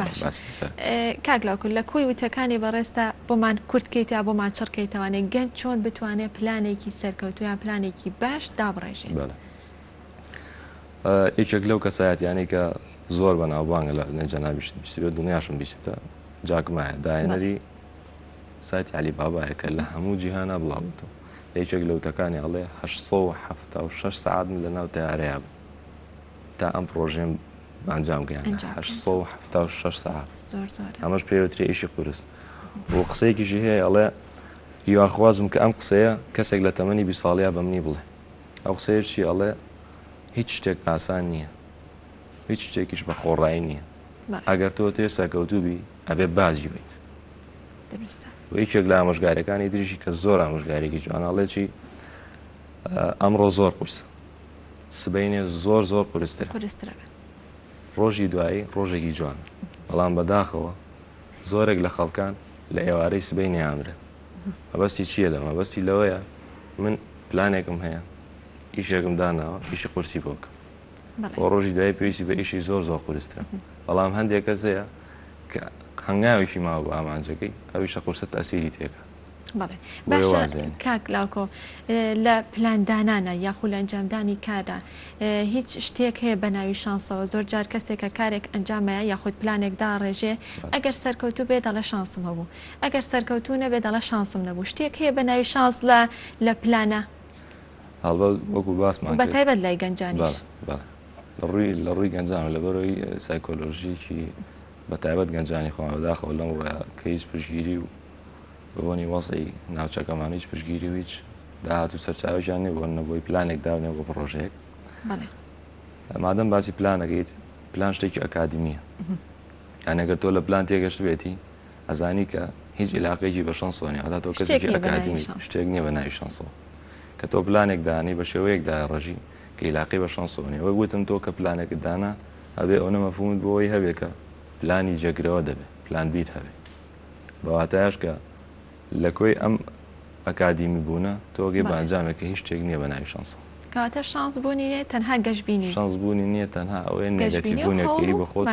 کاک لاوکۆ لە کۆی وتەکانی بەڕێستا بۆمان کورتکەیت یا بۆمان چڕکەیتوانێت گەنج چۆن بتوانێت پلانێکی سەرکەوتویان پلانێکی باش دابڕێژێت یەکێک لەو کەسایەتیانی کە زۆر بەناوبانگە لە نەجەنابیشت بیستێت دنیاشم بیستە جاکمایە داهێنەری سایتی علی بابایە کە لە هەموو جیهانە بڵاوتەوە یەکێک لە وتەکانی ئەڵێ 876 سعات من لە ناو تەیارەیە بوو تا ئەم پرۆژێم ئەنجام گەیان 876 سعات ئەمەش پێوتری ئیشی قورس بۆ قسەیەکیشی هەیە ئەڵێ هیواخوازم کە ئەم قسەیە کەسێک لە تەمەنی 20 ساڵیا بە منی بڵێ ئەو قسەیەکی ئەڵێ هیچ شتێک ئاسان نییە هیچ شتێکیش بە خۆڕایی نییە ئەگەر تۆ تێ سەرکەوتوبی ئەبێ بازی بیت و هیچێک لە ئامۆژگارەکانی دریشی کە زۆر ئامۆژگارێکی جواناڵێکی ئەمڕۆ زۆر قورسە سبەینێ زۆر قورسترە ڕۆژی دوایی ڕۆژێکی جوان بەڵام بەداخەوە زۆرێک لە خەڵکان لە ئێوارەی سبەی نەیامرێت مەبەستی چییە لە مەبەستی لەوەیە من پلانێکم هەیە ئیشێکم داناوە ئیشی قورسی بۆ بکەم بۆ ڕۆژی دوای پێویستی بە ئیشی زۆر قورسترە بەڵام هەندێک کەس هەیە کە هەنگاوێکی ماوە بە ئامانجەکەی ئەویشە قورسە تاسیری تێکە بەڵێ باشە کاک لاوكۆ لە پلاندانانە یاخود لە ئەنجامدانی کارە هیچ شتێک هەیە بە ناوی شانسەوە زۆر جار کەسێکە کارێک ئەنجامەیە یاخود پلانێک داڕێژێ ئەگەر سەرکەوتوو بێ دەڵە شانسم هەبوو ئەگەر سەرکەوتوو نەبێ دەڵە شانسم نەبوو شتێک هەیە بە ناوی شانس لە پلانە هەڵبەت وەکو باسمان بە تایبەت لای گەنجانیش لە ڕووی گەنجان لە بەرەوەی سایکۆلۆژیکی بە تایبەت گەنجانی خۆمان بەداخەوە لەم ڕۆیە کە هیچ پشگیری و بۆنی وەسەی ناوچەکەمان هیچ پشگیری و هیچ داهات و سەرچاویان نیە بۆ نەبووی پلانێک داونێ بۆ پرۆژەیەک مادەم باسی پلانەکەیت پلان شتێکی ئەکادمیە یانەگەر تۆ لە پلان تێگەشت بێتی ئەزانی کە هیچ علاقەیەکی بە شانسۆنی هەتا تۆ کەسێکی ئەکادمی شتێک نییە بە ناوی شانسەوە کە تۆ پلانێک دانی بە شێوەیەکدا ڕژی کە علاقەی بە شانسۆنی وەک گوتم تۆ کە پلانێکت دانا هەبێ ئەو نەمەفهومت بۆەوەی هەبێ کە پلانی جێگرەوە دەبێت پلان بیت هەبێت بەواتایش کە لە کۆی ئەم ئەکادیمی بوونە تۆگەی بە ئەنجامێکە هیچ شتێک نییە بە ناوی شانسەوە کەواتە شانس بوونی تەنها گەشتبینی شانس بوونی نییە تەنها ئەوەیە نێگەتیڤبوونێکی بە خۆت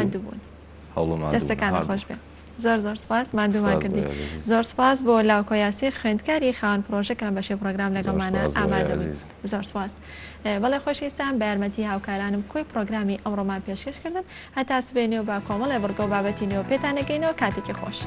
هەوڵمان دەستەکان خۆش بێت زۆر سپاس مادومان کردی زۆر سپاس بۆ لاوكۆ یاسی خوێندکاری خاوەن پرۆژەکان بەشێ پرۆگرام لەگەڵمانە ئامادە بوون زۆر سپاس بەڵێ خۆشەویستان بە یارمەتی هاوکارانم کۆی پرۆگرامی ئەمڕۆمان پێشکەشکردن هەتا سبێنێ و با کۆمەڵێ بڕگە و بابەتی نێوە پێتان نەگەینەوە کاتێکی خۆش.